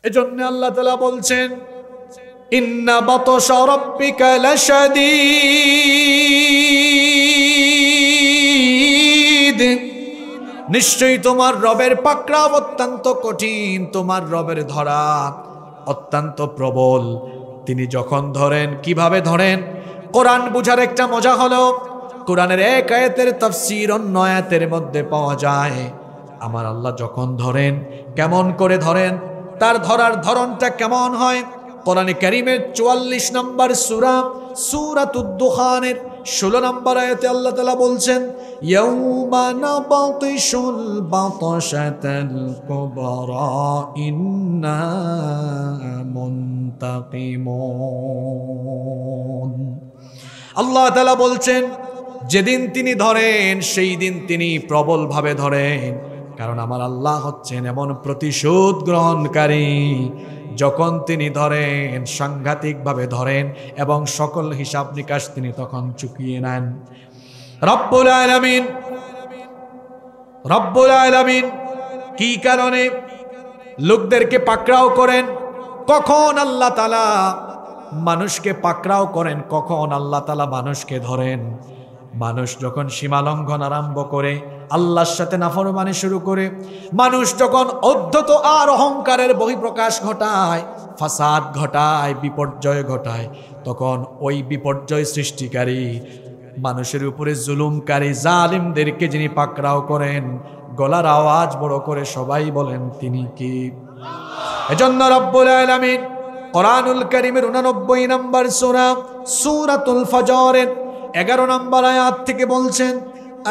এজন্য আল্লাহ তাআলা বলছেন ইন্না বাতশা রাব্বিকা লাশাদীদ, নিশ্চয়ই তোমার রবের পাকড়াও অত্যন্ত কঠিন, তোমার রবের ধরা অত্যন্ত প্রবল। তিনি যখন ধরেন কিভাবে ধরেন? কোরআন বুঝার একটা মজা হলো কোরআনের এক আয়াতের তাফসীর অন্য আয়াতের মধ্যে পাওয়া যায়। আমার আল্লাহ যখন ধরেন কেমন করে ধরেন, তার ধরার ধরনটা কেমন হয়? কোরআনে কারীমের 44 নম্বর সূরা সূরাতুদ দুখানের 16 নম্বর আয়াতে আল্লাহ তাআলা বলছেন ইয়াউমা নাবতিশুল বাতশাতাল কুবরা ইন্না মুনতাকিমুন। আল্লাহ তাআলা বলছেন যেদিন তিনি ধরেন সেই দিন তিনি প্রবলভাবে ধরেন, কারণ আমার আল্লাহ হচ্ছেন এমন প্রতিশোধ গ্রহণকারী। যখন তিনি ধরেন সাংঘাতিকভাবে ধরেন এবং সকল হিসাব নিকাশ তিনি তখন চুকিয়ে নেন। রব্বুল আলামিন কি কারণে লোকদেরকে পাকড়াও করেন? কখন আল্লাহ তাআলা মানুষকে পাকড়াও করেন, কখন আল্লাহ তাআলা মানুষকে ধরেন? মানুষ যখন সীমা লঙ্ঘন আরম্ভ করে, আল্লাহর সাথে নাফরমানি শুরু করে, মানুষ যখন অধ্যত আর অহংকারের বহিঃপ্রকাশ ঘটায়, ফাসাদ ঘটায়, বিপর্যয় ঘটায়, তখন ওই বিপর্যয় সৃষ্টিকারী মানুষের উপরে জুলুমকারী জালিমদেরকে যিনি পাকড়াও করেন, গলার আওয়াজ বড় করে সবাই বলেন তিনি কি? এজন্য রব্বুল আলামিন কোরআনুল কারীমের 89 নম্বর সূরা সূরাতুল ফজরের 11 নম্বর আয়াত থেকে বলছেন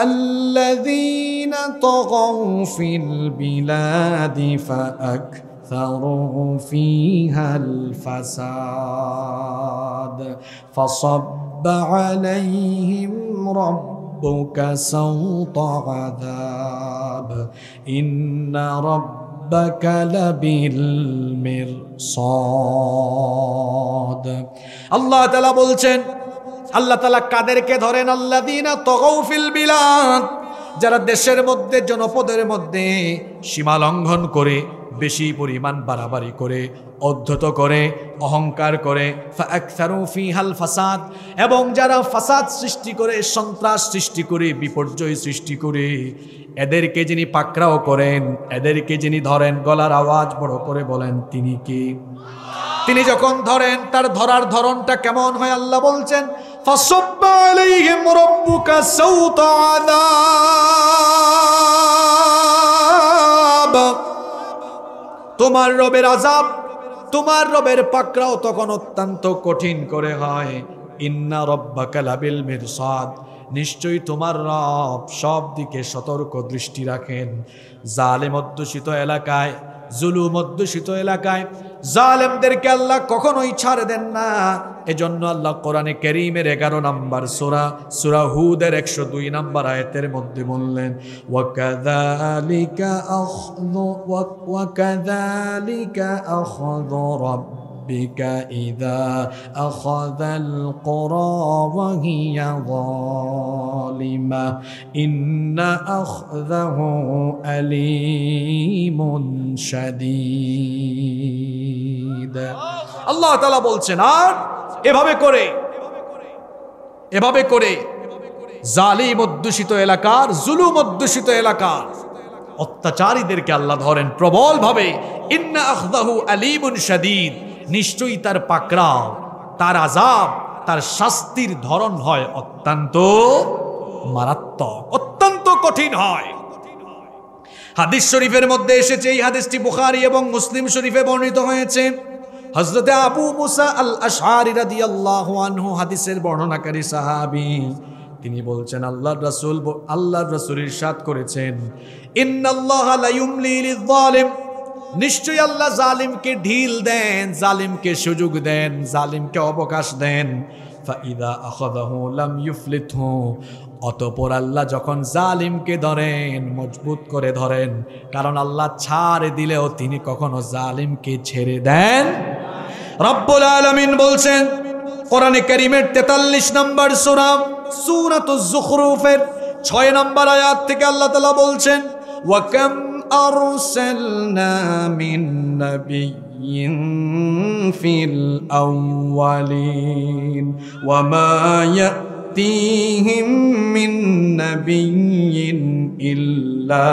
আল্লাযীনা তাগাউ ফিল বিলাদি ফাআকসারু ফীহাল ফাসাদ ফাসাব্বা আলাইহিম রাব্বুকা সাওতা আযাব ইন্না রাব্বাকা লাবিল মিরসাদ। আল্লাহ তাআলা বলছেন, আল্লাহ তাআলা কাদেরকে ধরেন? আল্লাযীনা তাগাউ ফিল বিলাদ, যারা দেশের মধ্যে জনপদের মধ্যে সীমা লঙ্ঘন করে, বেশি পরিমাণ বাড়াবাড়ি করে, অধ্যত করে, অহংকার করে, ফাআকসারু ফীহাল ফাসাদ, এবং যারা ফাসাদ সৃষ্টি করে, সন্ত্রাস সৃষ্টি করে, বিপর্যয় সৃষ্টি করে, এদেরকে যিনি পাকড়াও করেন, এদেরকে যিনি ধরেন, গলার আওয়াজ বড় করে বলেন তিনি কি? তিনি যখন ধরেন তার ধরার ধরনটা কেমন হয়? আল্লাহ বলছেন ফাসাব্বা আলাইহিম রাব্বুকা সাওতা আযাব, তোমার রবের আযাব, তোমার রবের পাকড়াও তখন অত্যন্ত কঠিন করে হয়। ইন্না রাব্বাকা লাবিল মিরসাদ, নিশ্চয়ই তোমার রব সব দিকে সতর্ক দৃষ্টি রাখেন। জালেম অধ্যুষিত এলাকায়, জুলুম অধ্যুষিত এলাকায় জালেমদেরকে আল্লাহ কখনোই ছাড় দেন না। এজন্য আল্লাহ কোরআনে কারীমের 11 নম্বর সূরা হুদের 102 নম্বর আয়াতের মধ্যে বললেন ওয়াকাযালিকা আখযু রাব্বিকা ইযা আখাযাল কুরা ওয়া হিয়া যালিমা ইন্না আখযাহু আলীমুন শাদীদ। আল্লাহ তাআলা বলছেন, আর এভাবে করে জালিম অধ্যুষিত এলাকার, জুলুম অধ্যুষিত এলাকার অত্যাচারীদেরকে আল্লাহ ধরেন প্রবল ভাবে। ইন্না আখযাহু আলীমুন শাদীদ, নিশ্চয়ই তার পাকড়াও, তার আযাব, তার শাস্তির ধরন হয় অত্যন্ত মারাত্মক, অত্যন্ত কঠিন হয়। হাদিস শরীফের মধ্যে এসেছে, এই হাদিসটি বুখারী এবং মুসলিম শরীফে বর্ণিত হয়েছে। হযরতে আবু মুসা আল আশআরী রাদিয়াল্লাহু আনহু হাদিসের বর্ণনাকারী সাহাবী, তিনি বলছেন আল্লাহর রাসূল ইরশাদ করেছেন ইন্নাল্লাহা লা ইউমলি লিয-যালিম, নিশ্চয়ই আল্লাহ জালিমকে ঢিল দেন, জালিমকে সুযোগ দেন, জালিমকে অবকাশ দেন। ফাইদা আখাযাহু লাম ইউফলিতহু, অতঃপর আল্লাহ যখন জালিমকে ধরেন মজবুত করে ধরেন, কারণ আল্লাহ ছাড় দিলেও তিনি কখনো জালিমকে ছেড়ে দেন। রব্বুল আলামিন বলছেন কোরআনে কারীমের 43 নম্বর সূরা সূরাতুজ যুখরুফের 6 নম্বর আয়াত থেকে আল্লাহ তাআলা বলছেন ওয়া কাম আরসালনা মিন নাবিয়্যিন ফিল আউয়ালিন ওয়া মা ইয়াতিহিম মিন নাবিয়্যিন ইল্লা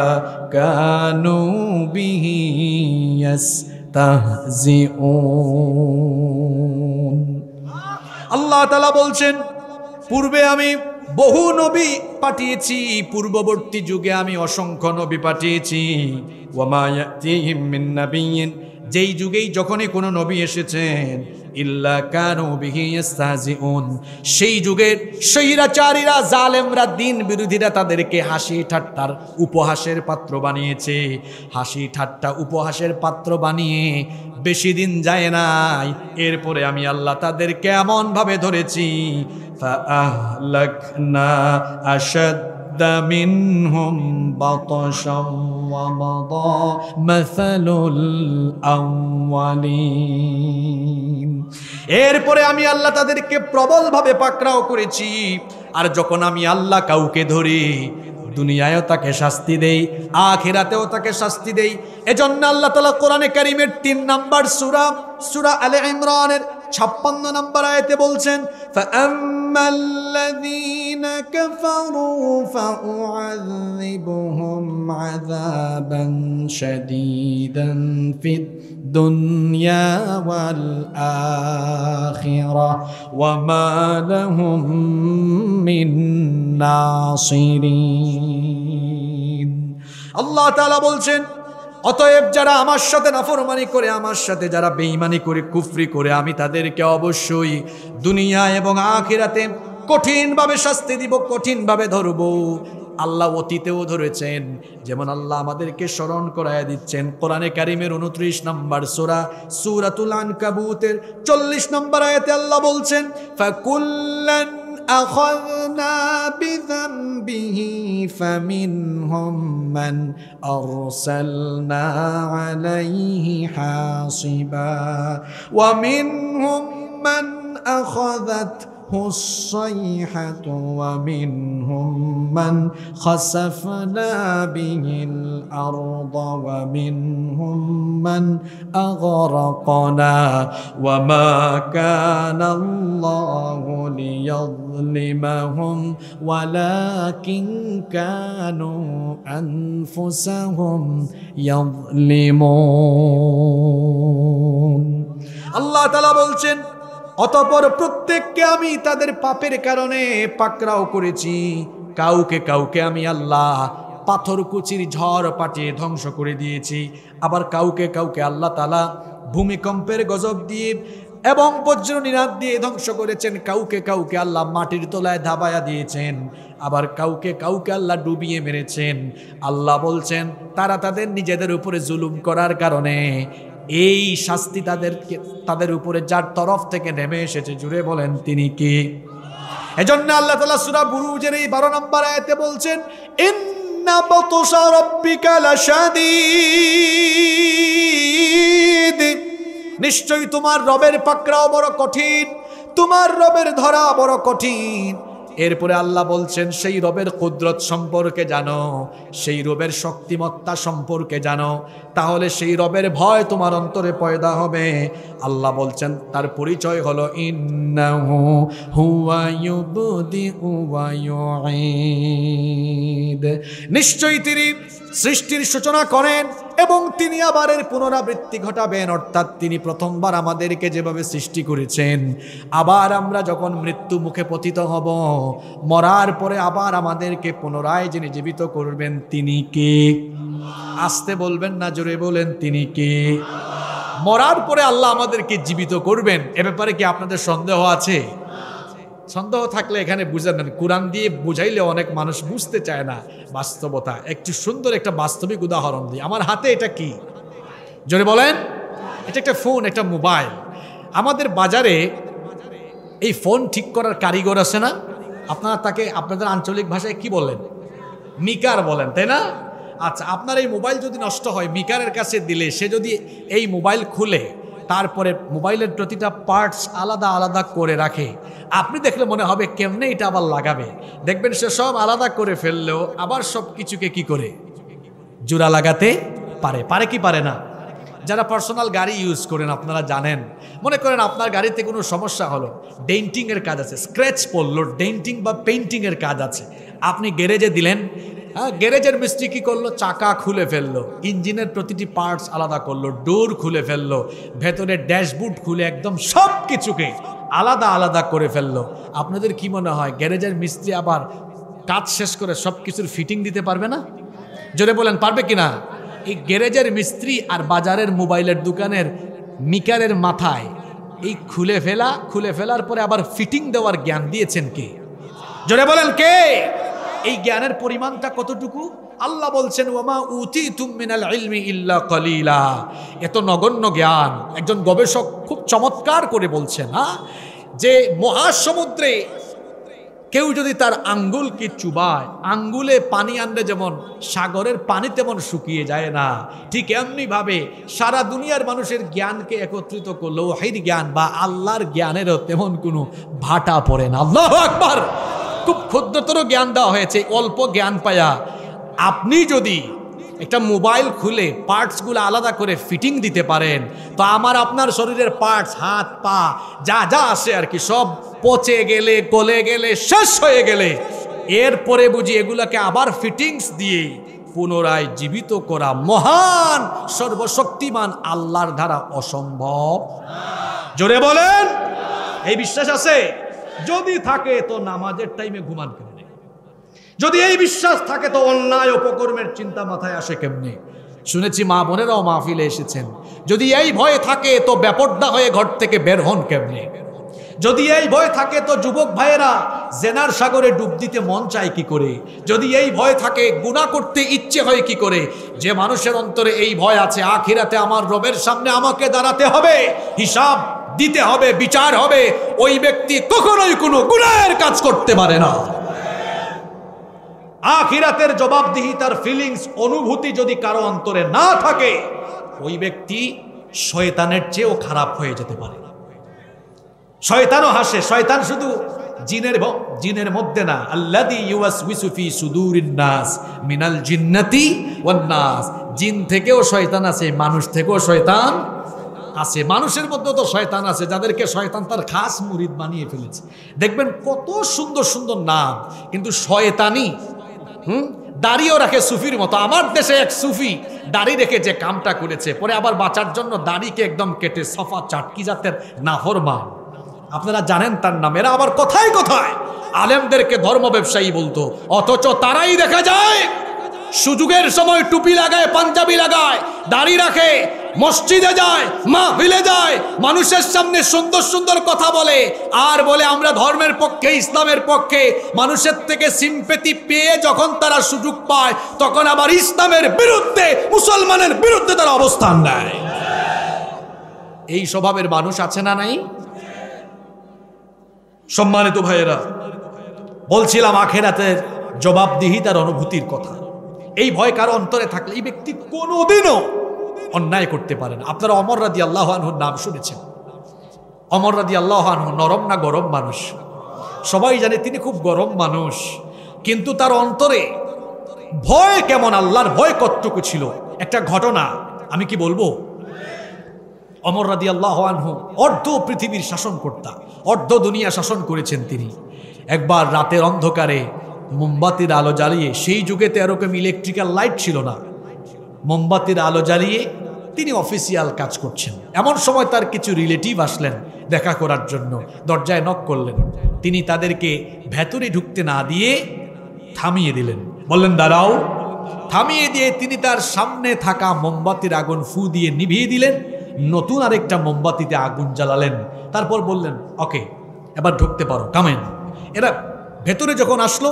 কানু বিহি ইস্তাহজিউন। আল্লাহ তাআলা বলছেন, পূর্বে আমি বহু নবী পাঠিয়েছি, পূর্ববর্তী যুগে আমি অসংখ্য নবী পাঠিয়েছি। ওয়া মা ইয়াতিহিম মিন নাবিয়্যিন, যেই যুগেই যখনই কোনো নবী এসেছেন, ইল্লা কানু বিহি ইস্তাহজিউন, সেই যুগের স্বৈরাচারীরা, জালেমরা, দিন বিরোধীরা তাদেরকে হাসি ঠাট্টার উপহাসের পাত্র বানিয়েছে। হাসি ঠাট্টা উপহাসের পাত্র বানিয়ে বেশি দিন যায় নাই, এরপরে আমি আল্লাহ তাদেরকে এমন ভাবে ধরেছি, ফাআহলাকনা আশাদ্দ মিনহুম বাতশাও ওয়া মাদা মাসালুল আউয়ালিন। এরপরে আমি আল্লাহ তাদেরকে প্রবলভাবে পাকড়াও করেছি। আর যখন আমি আল্লাহ কাউকে ধরি, দুনিয়ায়ও তাকে শাস্তি দেই, আখিরাতেও তাকে শাস্তি দেই। এজন্য আল্লাহ তাআলা কোরআনে কারীমের 3 নম্বর সূরা আলে ইমরানের 56 নম্বর আয়াতে বলছেন, ফাআম্মাল্লাযীনা কাফারু ফাউআযিবুহুম আযাবান শাদীদান ফিদ দুনিয়া ওয়াল আখিরাহ ওয়া মা লাহুম মিন নাসিরিন। আল্লাহ তাআলা বলছেন, অতএব যারা আমার সাথে নাফরমানি করে, আমার সাথে যারা বেঈমানি করে, কুফরি করে, আমি তাদেরকে অবশ্যই দুনিয়া এবং আখিরাতে কঠিনভাবে শাস্তি দিব, কঠিনভাবে ধরব। আল্লাহ অতীতেও ধরেছেন, যেমন আল্লাহ আমাদেরকে স্মরণ করায় দিচ্ছেন কোরআনে কারীমের 29 নম্বর সূরাতুল আনকাবুতের 40 নম্বর আয়াতে আল্লাহ বলছেন, ফাকুল্লান أخذنا بذنبه فمنهم من أرسلنا عليه حاصبا ومنهم من أخذته الصيحة ومنهم من خسفنا به الأرض ومنهم من أغرقنا وما كان الله ليظلمهم ولكن كانوا أنفسهم يظلمون। الله تعالى বলছেন, অতঃপর প্রত্যেককে আমি তাদের পাপের কারণে পাকড়াও করেছি। কাউকে কাউকে আমি আল্লাহ পাথর কুচির ঝড় পাঠিয়ে ধ্বংস করে দিয়েছি। আবার কাউকে কাউকে আল্লাহ তাআলা ভূমিকম্পের গজব দিয়ে এবং বজ্রনিনাদ দিয়ে ধ্বংস করেছেন। কাউকে কাউকে আল্লাহ মাটির তলায় দাবায়া দিয়েছেন। আবার কাউকে কাউকে আল্লাহ ডুবিয়ে মেরেছেন। আল্লাহ বলছেন, তারা তাদের নিজেদের উপরে জুলুম করার কারণে এই শাস্তি তাদের উপরে যার তরফ থেকে নেমে এসেছে, জুড়ে বলেন তিনি কি? এজন্য আল্লাহ তাআলা সূরা বুরুজের এই 12 নম্বর আয়াতে বলছেন, ইন্না বাতশা রাব্বিকা লাশাদীদ, নিশ্চয়ই তোমার রবের পাকড়াও বড় কঠিন, তোমার রবের ধরা বড় কঠিন। এরপরে আল্লাহ বলছেন, সেই রবের কুদরত সম্পর্কে জানো, সেই রবের শক্তিমত্তা সম্পর্কে জানো, তাহলে সেই রবের ভয় তোমার অন্তরে পয়দা হবে। আল্লাহ বলছেন, তার পরিচয় হলো ইন্নাহু হুয়া ইউবদিউ ওয়া ইউঈদ, নিশ্চয়ই তিনি সৃষ্টির সূচনা করেন এবং তিনি আবার এর পুনরাবৃত্তি ঘটাবেন। অর্থাৎ তিনি প্রথমবার আমাদেরকে যেভাবে সৃষ্টি করেছেন, আবার আমরা যখন মৃত্যু মুখে পতিত হব, মরার পরে আবার আমাদেরকে পুনরায় যিনি জীবিত করবেন তিনি কে? আসতে বলবেন না, জোরে বলেন তিনি কে? মরার পরে আল্লাহ আমাদেরকে জীবিত করবেন, এ ব্যাপারে কি আপনাদের সন্দেহ আছে? সন্দেহ থাকলে এখানে বুঝে নেন। কোরআন দিয়ে বুঝাইলে অনেক মানুষ বুঝতে চায় না বাস্তবতা। একটু সুন্দর একটা বাস্তবিক উদাহরণ দিই। আমার হাতে এটা কি? জোরে বলেন। এটা একটা ফোন, একটা মোবাইল। আমাদের বাজারে এই ফোন ঠিক করার কারিগর আছে না? আপনারা তাকে আপনাদের আঞ্চলিক ভাষায় কি বলেন? মিকার বলেন, তাই না? আচ্ছা, আপনার এই মোবাইল যদি নষ্ট হয়, মিকারের কাছে দিলে সে যদি এই মোবাইল খুলে তারপরে মোবাইলের প্রতিটা পার্টস আলাদা আলাদা করে রাখে, আপনি দেখলে মনে হবে কেমনে এটা আবার লাগাবে। দেখবেন সে সব আলাদা করে ফেললেও আবার সব কিছুকে কি করে জোড়া লাগাতে পারে। পারে কি পারে না? যারা পার্সোনাল গাড়ি ইউজ করেন আপনারা জানেন, মনে করেন আপনার গাড়িতে কোনো সমস্যা হলো, ডেন্টিংয়ের কাজ আছে, স্ক্র্যাচ পড়লো, ডেন্টিং বা পেইন্টিংয়ের কাজ আছে, আপনি গ্যারেজে দিলেন। হ্যাঁ, গ্যারেজের মিস্ত্রি কী করলো, চাকা খুলে ফেললো, ইঞ্জিনের প্রতিটি পার্টস আলাদা করলো, ডোর খুলে ফেললো, ভেতরে ড্যাশবোর্ড খুলে একদম সব কিছুকে আলাদা আলাদা করে ফেললো। আপনাদের কি মনে হয় গ্যারেজের মিস্ত্রি আবার কাজ শেষ করে সব কিছুর ফিটিং দিতে পারবে না? জোরে বলেন, পারবে কি না? এই গ্যারেজের মিস্ত্রি আর বাজারের মোবাইলের দোকানের মিকারের মাথায় এই খুলে ফেলার পরে আবার ফিটিং দেওয়ার জ্ঞান দিয়েছেন কে? জোরে বলেন কে? এই জ্ঞানের পরিমাণটা কতটুকু? আল্লাহ বলছেন ওয়ামা উতিতুম মিনাল ইলমি ইল্লা কলিলা। এত নগণ্য জ্ঞান একজন গবেষক খুব চমৎকার করে বলছেন, যে মহাসমুদ্রে কেউ যদি তার আঙ্গুলকে চুবায়, আঙ্গুলে পানি আনলে যেমন সাগরের পানি তেমন শুকিয়ে যায় না, ঠিক এমনি ভাবে সারা দুনিয়ার মানুষের জ্ঞানকে একত্রিত করলো ওয়াহির জ্ঞান বা আল্লাহর জ্ঞানেরও তেমন কোনো ভাটা পড়ে না। আল্লাহু আকবার। খুব ক্ষুদ্রতর জ্ঞান দেওয়া হয়েছে, অল্প জ্ঞান পায়া আপনি যদি একটা মোবাইল খুলে পার্টসগুলো আলাদা করে ফিটিং দিতে পারেন, তো আমার আপনার শরীরের পার্টস, হাত পা যা যা আছে আর কি, সব পচে গেলে, গলে গেলে, শেষ হয়ে গেলে এরপরে বুঝি এগুলাকে আবার ফিটিংস দিয়ে পুনরায় জীবিত করা মহান সর্বশক্তিমান আল্লাহর দ্বারা অসম্ভব। জোরে বলেন, এই বিশ্বাস আছে? যদি থাকে তো নামাজের টাইমে ঘুমান কেমনে? যদি এই বিশ্বাস থাকে তো অন্যায় অপকর্মের চিন্তা মাথায় আসে কেমনে? শুনেছি মা বোনেরাও মাহফিলে এসেছেন। যদি এই ভয় থাকে তো বেপর্দা হয়ে ঘর থেকে বের হন কেমনে? যদি এই ভয় থাকে তো যুবক ভাইয়েরা জেনার সাগরে ডুব দিতে মন চায় কি করে? যদি এই ভয় থাকে গুনাহ করতে ইচ্ছে হয় কি করে? যে মানুষের অন্তরে এই ভয় আছে আখিরাতে আমার রবের সামনে আমাকে দাঁড়াতে হবে, হিসাব দিতে হবে, বিচার হবে, ওই ব্যক্তি কখনোই কোনো গুনাহের কাজ করতে পারে না। আখিরাতের জবাবদিহিতার ফিলিংস, অনুভূতি যদি কারো অন্তরে না থাকে, ওই ব্যক্তি শয়তানের চেয়েও খারাপ হয়ে যেতে পারে। শয়তানও হাসে, শয়তান শুধু জিনের মধ্যে না, আল্লাযী ইউওয়াসউইসু ফি সুদুরিন নাস মিনাল জিন্নাতি ওয়ান নাস। জিন থেকেও শয়তান আছে, মানুষ থেকেও শয়তান আছে। মানুষের মধ্যে তো শয়তান আছে যাদেরকে শয়তান তার খাস মুরিদ বানিয়ে ফেলেছে। দেখবেন কত সুন্দর সুন্দর নাম, কিন্তু শয়তানি। দাড়িও রাখে সুফির মতো। আমার দেশে এক সুফি দাড়ি রেখে যে কামটা করেছে, পরে আবার বাঁচার জন্য দাড়িকে একদম কেটে সফা চাটকি জাতের নাফরমান, আপনারা জানেন তার নাম। এরা আবার কোথায় কোথায় আলেমদেরকে ধর্ম ব্যবসায়ী বলতো, অথচ তারাই দেখা যায় সুযোগের সময় টুপি লাগায়, পাঞ্জাবি লাগায়, দাড়ি রাখে, মসজিদে যায়, মাহফিলে যায়, মানুষের সামনে সুন্দর সুন্দর কথা বলে, আর বলে আমরা ধর্মের পক্ষে, ইসলামের পক্ষে। মানুষের থেকে সিম্পেথি পেয়ে যখন তারা সুযোগ পায়, তখন আবার ইসলামের বিরুদ্ধে, মুসলমানের বিরুদ্ধে তারা অবস্থান নেয়। এই স্বভাবের মানুষ আছে না নাই? সম্মানিত ভাইয়েরা, বলছিলাম আখিরাতের জবাবদিহিতার অনুভূতির কথা। এই ভয় কারো অন্তরে থাকলে এই ব্যক্তি কোনোদিনও অন্যায় করতে পারে না। আপনারা ওমর রাদিয়াল্লাহু আনহুর নাম শুনেছেন। ওমর রাদিয়াল্লাহু আনহু নরম না গরম মানুষ? সবাই জানে তিনি খুব গরম মানুষ, কিন্তু তার অন্তরে ভয় কেমন, আল্লাহর ভয় কতটুকু ছিল। একটা ঘটনা আমি কি বলবো? ওমর রাদিয়াল্লাহু আনহু অর্ধ পৃথিবীর শাসনকর্তা, অর্ধ দুনিয়া শাসন করেছেন তিনি। একবার রাতের অন্ধকারে মোমবাতির আলো জ্বালিয়ে, সেই যুগেতে এরকম ইলেকট্রিক্যাল লাইট ছিল না, মোমবাতির আলো জ্বালিয়ে তিনি অফিসিয়াল কাজ করছেন। এমন সময় তার কিছু রিলেটিভ আসলেন দেখা করার জন্য, দরজায় নক করলেন। তিনি তাদেরকে ভেতরে ঢুকতে না দিয়ে থামিয়ে দিলেন, বললেন দাঁড়াও। থামিয়ে দিয়ে তিনি তার সামনে থাকা মোমবাতির আগুন ফু দিয়ে নিভিয়ে দিলেন, নতুন আরেকটা মোমবাতিতে আগুন জ্বালালেন। তারপর বললেন ওকে, এবার ঢুকতে পারো, কামেন। এরা ভেতরে যখন আসলো,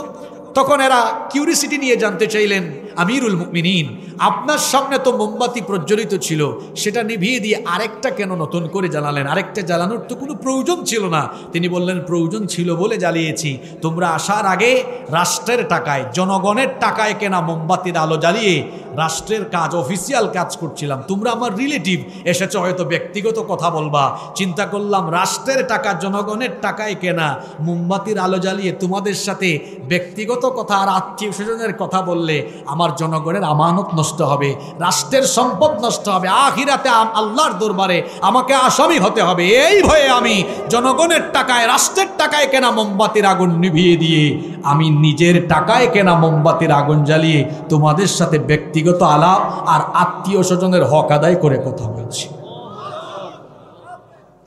তখন এরা কিউরিসিটি নিয়ে জানতে চাইলেন, আমিরুল মুমিনিন, আপনার সামনে তো মোমবাতি প্রজ্বলিত ছিল, সেটা নিভিয়ে দিয়ে আরেকটা কেন নতুন করে জ্বালালেন? আরেকটা জ্বালানোর তো কোনো প্রয়োজন ছিল না। তিনি বললেন প্রয়োজন ছিল বলে জ্বালিয়েছি। তোমরা আসার আগে রাষ্ট্রের টাকায়, জনগণের টাকায় কেনা মোমবাতির আলো জ্বালিয়ে রাষ্ট্রের কাজ, অফিসিয়াল কাজ করছিলাম। তোমরা আমার রিলেটিভ, এসেছো হয়তো ব্যক্তিগত কথা বলবা। চিন্তা করলাম রাষ্ট্রের টাকা, জনগণের টাকায় কেনা মোমবাতির আলো জ্বালিয়ে তোমাদের সাথে ব্যক্তিগত কথা আর আত্মীয় স্বজনের কথা বললে আমার আমার জনগণের আমানত নষ্ট হবে, রাষ্ট্রের সম্পদ নষ্ট হবে, আখিরাতে আল্লাহর দরবারে আমাকে আসামি হতে হবে। এই ভয়ে আমি জনগণের টাকায়, রাষ্ট্রের টাকায় কেনা মোমবাতির আগুন নিভিয়ে দিয়ে আমি নিজের টাকায় কেনা মোমবাতির আগুন জ্বালিয়ে তোমাদের সাথে ব্যক্তিগত আলাপ আর আত্মীয় স্বজনের হক আদায় করে কথা বলছি।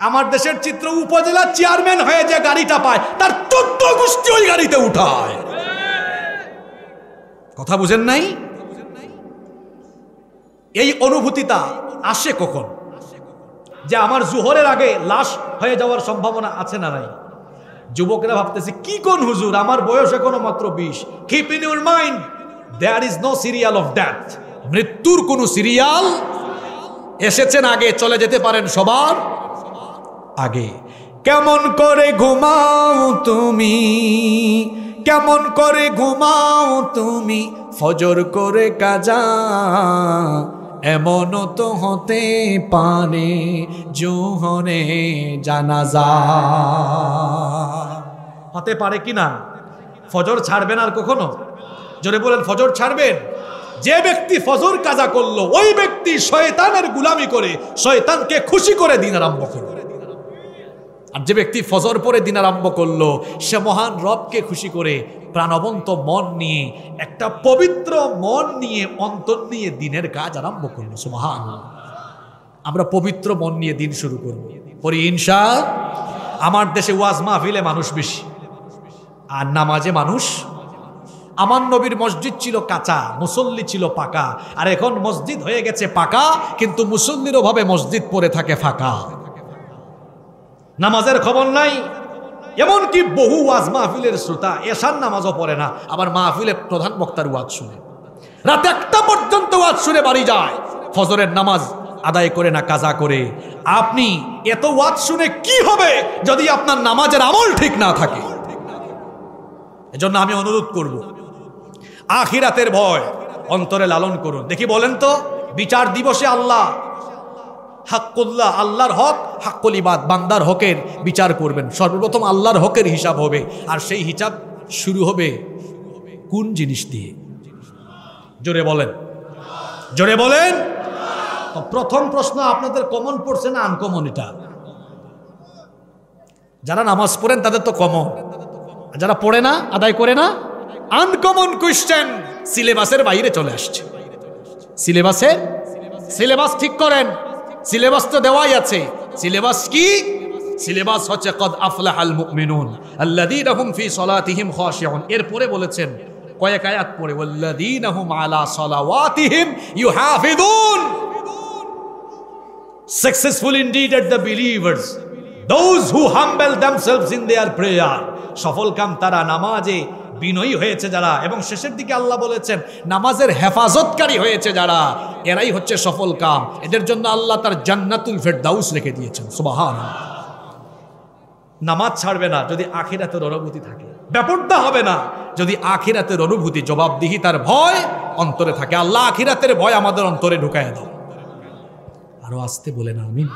আমার দেশের চিত্র, উপজেলার চেয়ারম্যান হয়ে যে গাড়িটা পায় তার 14 গোষ্ঠী ওই গাড়িতে উঠায়। কথা বুঝেন নাই? এই অনুভূতিটা আসে কখন? যে আমার জোহরের আগে লাশ হয়ে যাওয়ার সম্ভাবনা আছে না নাই? যুবকরা ভাবতেছে কি কোন হুজুর, আমার বয়স এখনো মাত্র 20। Keep in your mind, there is no serial of death. মৃত্যুর কোনো সিরিয়াল এসেছেন আগে, চলে যেতে পারেন সবার আগে। কেমন করে ঘুমাও তুমি, কেমন করে ঘুমাও তুমি, ফজর করে কাজা, এমন তো হতে পারে জোহরে জানাজা। হতে পারে কিনা? ফজর ছাড়বেন আর কখনো? জোরে বলেন, ফজর ছাড়বেন? যে ব্যক্তি ফজর কাজা করলো ওই ব্যক্তি শয়তানের গুলামি করে, শয়তানকে খুশি করে দিন আরম্ভ করলো। আর যে ব্যক্তি ফজর পরে দিন আরম্ভ করলো সে মহান রবকে খুশি করে প্রাণবন্ত মন নিয়ে, একটা পবিত্র মন নিয়ে, অন্তর নিয়ে দিনের কাজ আরম্ভ করলো। সুবহানাল্লাহ। আমরা পবিত্র মন নিয়ে দিন শুরু করব, পরে ইনশাআল্লাহ। আমার দেশে ওয়াজ মাহফিলে মানুষ বেশি আর নামাজে মানুষ। আমার নবীর মসজিদ ছিল কাঁচা, মুসল্লি ছিল পাকা, আর এখন মসজিদ হয়ে গেছে পাকা কিন্তু মুসল্লির অভাবে মসজিদ পড়ে থাকে ফাঁকা। নামাজের খবর নাই। এমনকি বহু ওয়াজ মাহফিলের শ্রোতা এশার নামাজও পড়ে না, আবার মাহফিলে প্রধান বক্তার ওয়াজ শুনে, রাত 1টা পর্যন্ত ওয়াজ শুনে বাড়ি যায়, ফজরের নামাজ আদায় করে না, কাজা করে। আপনি এত ওয়াজ শুনে কি হবে যদি আপনার নামাজের আমল ঠিক না থাকে? এজন্য আমি অনুরোধ করব, আখিরাতের ভয় অন্তরে লালন করুন। দেখি বলেন তো, বিচার দিবসে আল্লাহ হাক্কুল্লাহ, আল্লাহর হক, হাক্কুল ইবাদ, বান্দার হকের বিচার করবেন। সর্বপ্রথম আল্লাহর হকের হিসাব হবে, আর সেই হিসাব শুরু হবে কোন জিনিস দিয়ে? জোরে বলেন, জোরে বলেন। তো প্রথম প্রশ্ন আপনাদের কমন পড়ছে না আনকমন? এটা যারা নামাজ পড়েন তাদের তো কমন, যারা পড়ে না, আদায় করে না, আনকমন কোয়েশ্চেন সিলেবাসের বাইরে চলে আসছে। সিলেবাস ঠিক করেন। সিলেবাস তো দেওয়াই আছে। সিলেবাস কি? সিলেবাস হচ্ছে কদ আফলাহাল মুমিনুন আল্লাযীনা হুম ফি সলাতিহিম খাশিউন। এরপরে বলেছেন কয়েক আয়াত পরে, ওয়াল্লাযীনা হুম আলা সালাওয়াতিহিম ইউহাফিজুন। Successful indeed are the believers, those who humble themselves in their prayer. সফল কাম তারা, নামাজে বিনয়ী হয়েছে যারা, এবং শেষের দিকে আল্লাহ বলেছেন নামাজের হেফাজতকারী হয়েছে যারা, এরাই হচ্ছে সফল কাম। এদের জন্য আল্লাহ তার জান্নাতুল ফেরদাউস রেখে দিয়েছেন। সুবহানাল্লাহ। নামাজ ছাড়বে না যদি আখিরাতের অনুভূতি থাকে, ব্যাপারটা হবে না যদি আখিরাতের অনুভূতি, জবাবদিহিতার ভয় অন্তরে থাকে। আল্লাহ আখিরাতের ভয় আমাদের অন্তরে ঢুকায় দাও। আরো আসতে বলে না আমিন।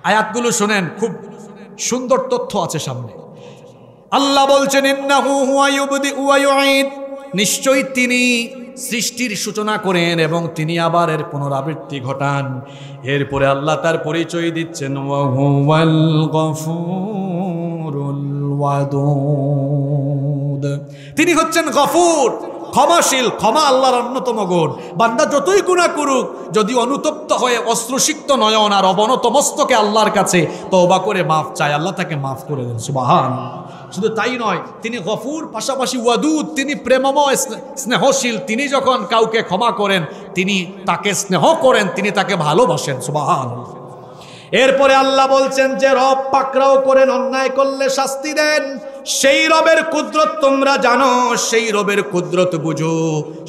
আয়াতগুলো শুনেন, খুব সুন্দর তথ্য আছে সামনে। আল্লাহ বলছেন ইন্নাহু হুয়া ইউবদিউ ওয়া ইউঈদ, নিশ্চয়ই তিনি সৃষ্টির সূচনা করেন এবং তিনি আবার এর পুনরাবৃত্তি ঘটান। এরপরে আল্লাহ তার পরিচয় দিচ্ছেন ওয়া হুয়াল গফুরুল ওয়াদুদ, তিনি হচ্ছেন গফুর, ক্ষমাশীল। ক্ষমা আল্লাহর অন্যতম গুণ। বান্দা যতই গুনাহ করুক, যদি অনুতপ্ত হয়ে অশ্রুসিক্ত নয়ন আর অবনত মস্তকে আল্লাহর কাছে তওবা করে মাফ চায়, আল্লাহ তাকে মাফ করে দেন। সুবহানাল্লাহ। শুধু তাই নয়, তিনি গফুর, পাশাপাশি ওয়াদুদ, তিনি প্রেমময়, স্নেহশীল। তিনি যখন কাউকে ক্ষমা করেন, তিনি তাকে স্নেহ করেন, তিনি তাকে ভালোবাসেন। সুবহানাল্লাহ। এরপরে আল্লাহ বলছেন যে রব পাকড়াও করেন, অন্যায় করলে শাস্তি দেন। সেই রবের কুদরত তোমরা জানো, সেই রবের কুদরত বুঝো।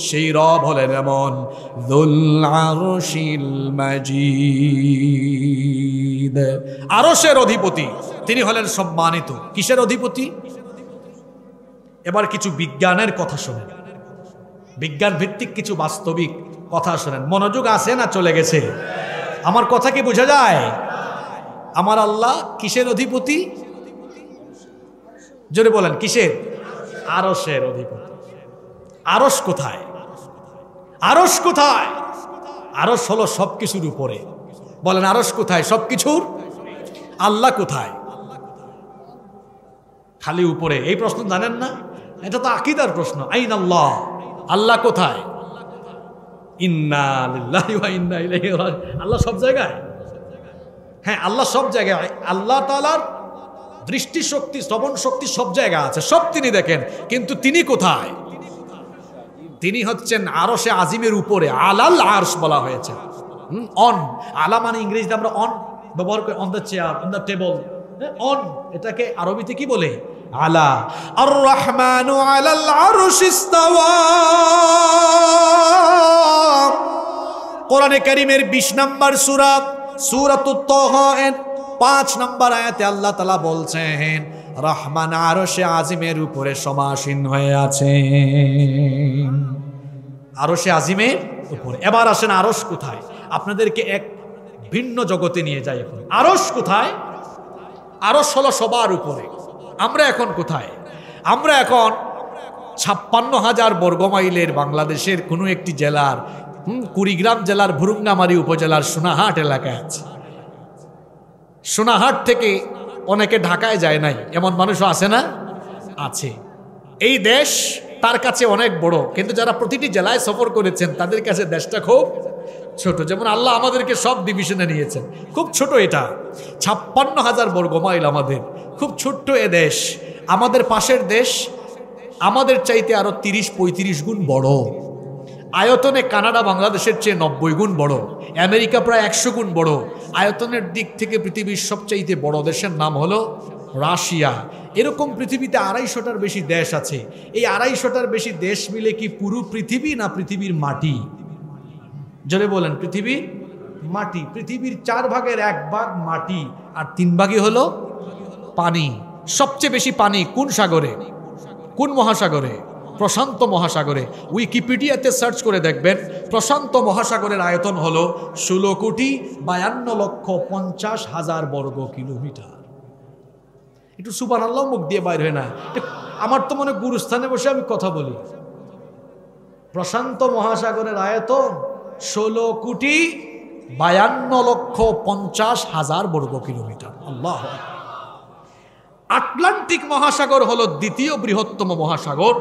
সেই রব হলেন এমন যুল আরশিল মাজিদ, আরশের অধিপতি। তিনি হলেন সম্মানিত। কিসের অধিপতি? এবার কিছু বিজ্ঞানের কথা শোনেন, বিজ্ঞান ভিত্তিক কিছু বাস্তবিক কথা শোনেন। মনোযোগ আছে না চলে গেছে? আমার কথা কি বোঝা যায়? আমার আল্লাহ কিসের অধিপতি? জোরে বলেন, কিসের? আরশের অধিপতি। আরশ কোথায়? আরশ কোথায়? আরশ হলো সবকিছুর উপরে। বলেন আরশ কোথায়? সবকিছুর। আল্লাহ কোথায়? খালি উপরে। এই প্রশ্ন জানেন না? এটা তো আকীদার প্রশ্ন। আইন আল্লাহ, আল্লাহ কোথায়? ইন্না লিল্লাহি ওয়া ইন্না ইলাইহি রাজিউন। আল্লাহ সব জায়গায়। হ্যাঁ, আল্লাহ সব জায়গায়। আল্লাহ তাআলার দৃষ্টি শক্তি, শ্রবণ শক্তি সব জায়গায় আছে, সব তিনি দেখেন, কিন্তু তিনি কোথায়? তিনি হচ্ছেন আরশে আজিমের উপরে। আলাল আরশ বলা হয়েছে। অন, আলা মানে ইংরেজিতে আমরা অন ব্যবহার করি, on the chair, on the table. On, এটাকে আরবিতে কি বলে? আলা। আর রহমানু আলাল আরশ ইস্তাওয়া। কোরআনে কারীমের 20 নম্বর সূরা, সূরাতুত তাহা এর 5 নম্বর আয়াতে আল্লাহ তাআলা বলছেন রহমান আরশে আজিমের উপরে সমাসীন হয়ে আছেন। আরশে আজিমের উপরে। এবার আসেন আরশ কোথায়? আপনাদেরকে এক ভিন্ন জগতে নিয়ে যাই। এখন আরশ কোথায়? আরশ হলো সবার উপরে। আমরা এখন কোথায়? আমরা এখন 56,000 বর্গমাইলের বাংলাদেশের কোনো একটি জেলার, কুড়িগ্রাম জেলার ভুরুঙ্গামারী উপজেলার সোনাহাট এলাকায় আছে। সোনাহাট থেকে অনেকে ঢাকায় যায় নাই, এমন মানুষও আছে না? আছে। এই দেশ তার কাছে অনেক বড়, কিন্তু যারা প্রতিটি জেলায় সফর করেছেন তাদের কাছে দেশটা খুব ছোট। যেমন আল্লাহ আমাদেরকে সব ডিভিশনে নিয়েছেন, খুব ছোট। এটা 56,000 বর্গমাইল আমাদের, খুব ছোট্ট এ দেশ। আমাদের পাশের দেশ আমাদের চাইতে আরো 30-35 গুণ বড়। আয়তনে কানাডা বাংলাদেশের চেয়ে 90 গুণ বড়। আমেরিকা প্রায় 100 গুণ বড়। আয়তনের দিক থেকে পৃথিবীর সবচাইতে বড় দেশের নাম হলো রাশিয়া। এরকম পৃথিবীতে 250টার বেশি দেশ আছে। এই 250টার বেশি দেশ মিলে কি পুরো পৃথিবী, না পৃথিবীর মাটি? জোরে বলেন। পৃথিবীর মাটি। পৃথিবীর 4 ভাগের 1 ভাগ মাটি, আর 3 ভাগই হলো পানি। সবচেয়ে বেশি পানি কোন সাগরে? কোন মহাসাগরে? প্রশান্ত মহাসাগরে। উইকিপিডিয়াতে সার্চ করে দেখবেন, প্রশান্ত মহাসাগরের আয়তন হলো 16,52,50,000 বর্গ কিলোমিটার। একটু সুবহানাল্লাহ মুখ দিয়ে বাইর হয় না? আমার তো মনে গুরুস্থানে বসে আমি কথা বলি। প্রশান্ত মহাসাগরের আয়তন 16,52,50,000 বর্গ কিলোমিটার। আল্লাহ। আটলান্টিক মহাসাগর হলো দ্বিতীয় বৃহত্তম মহাসাগর,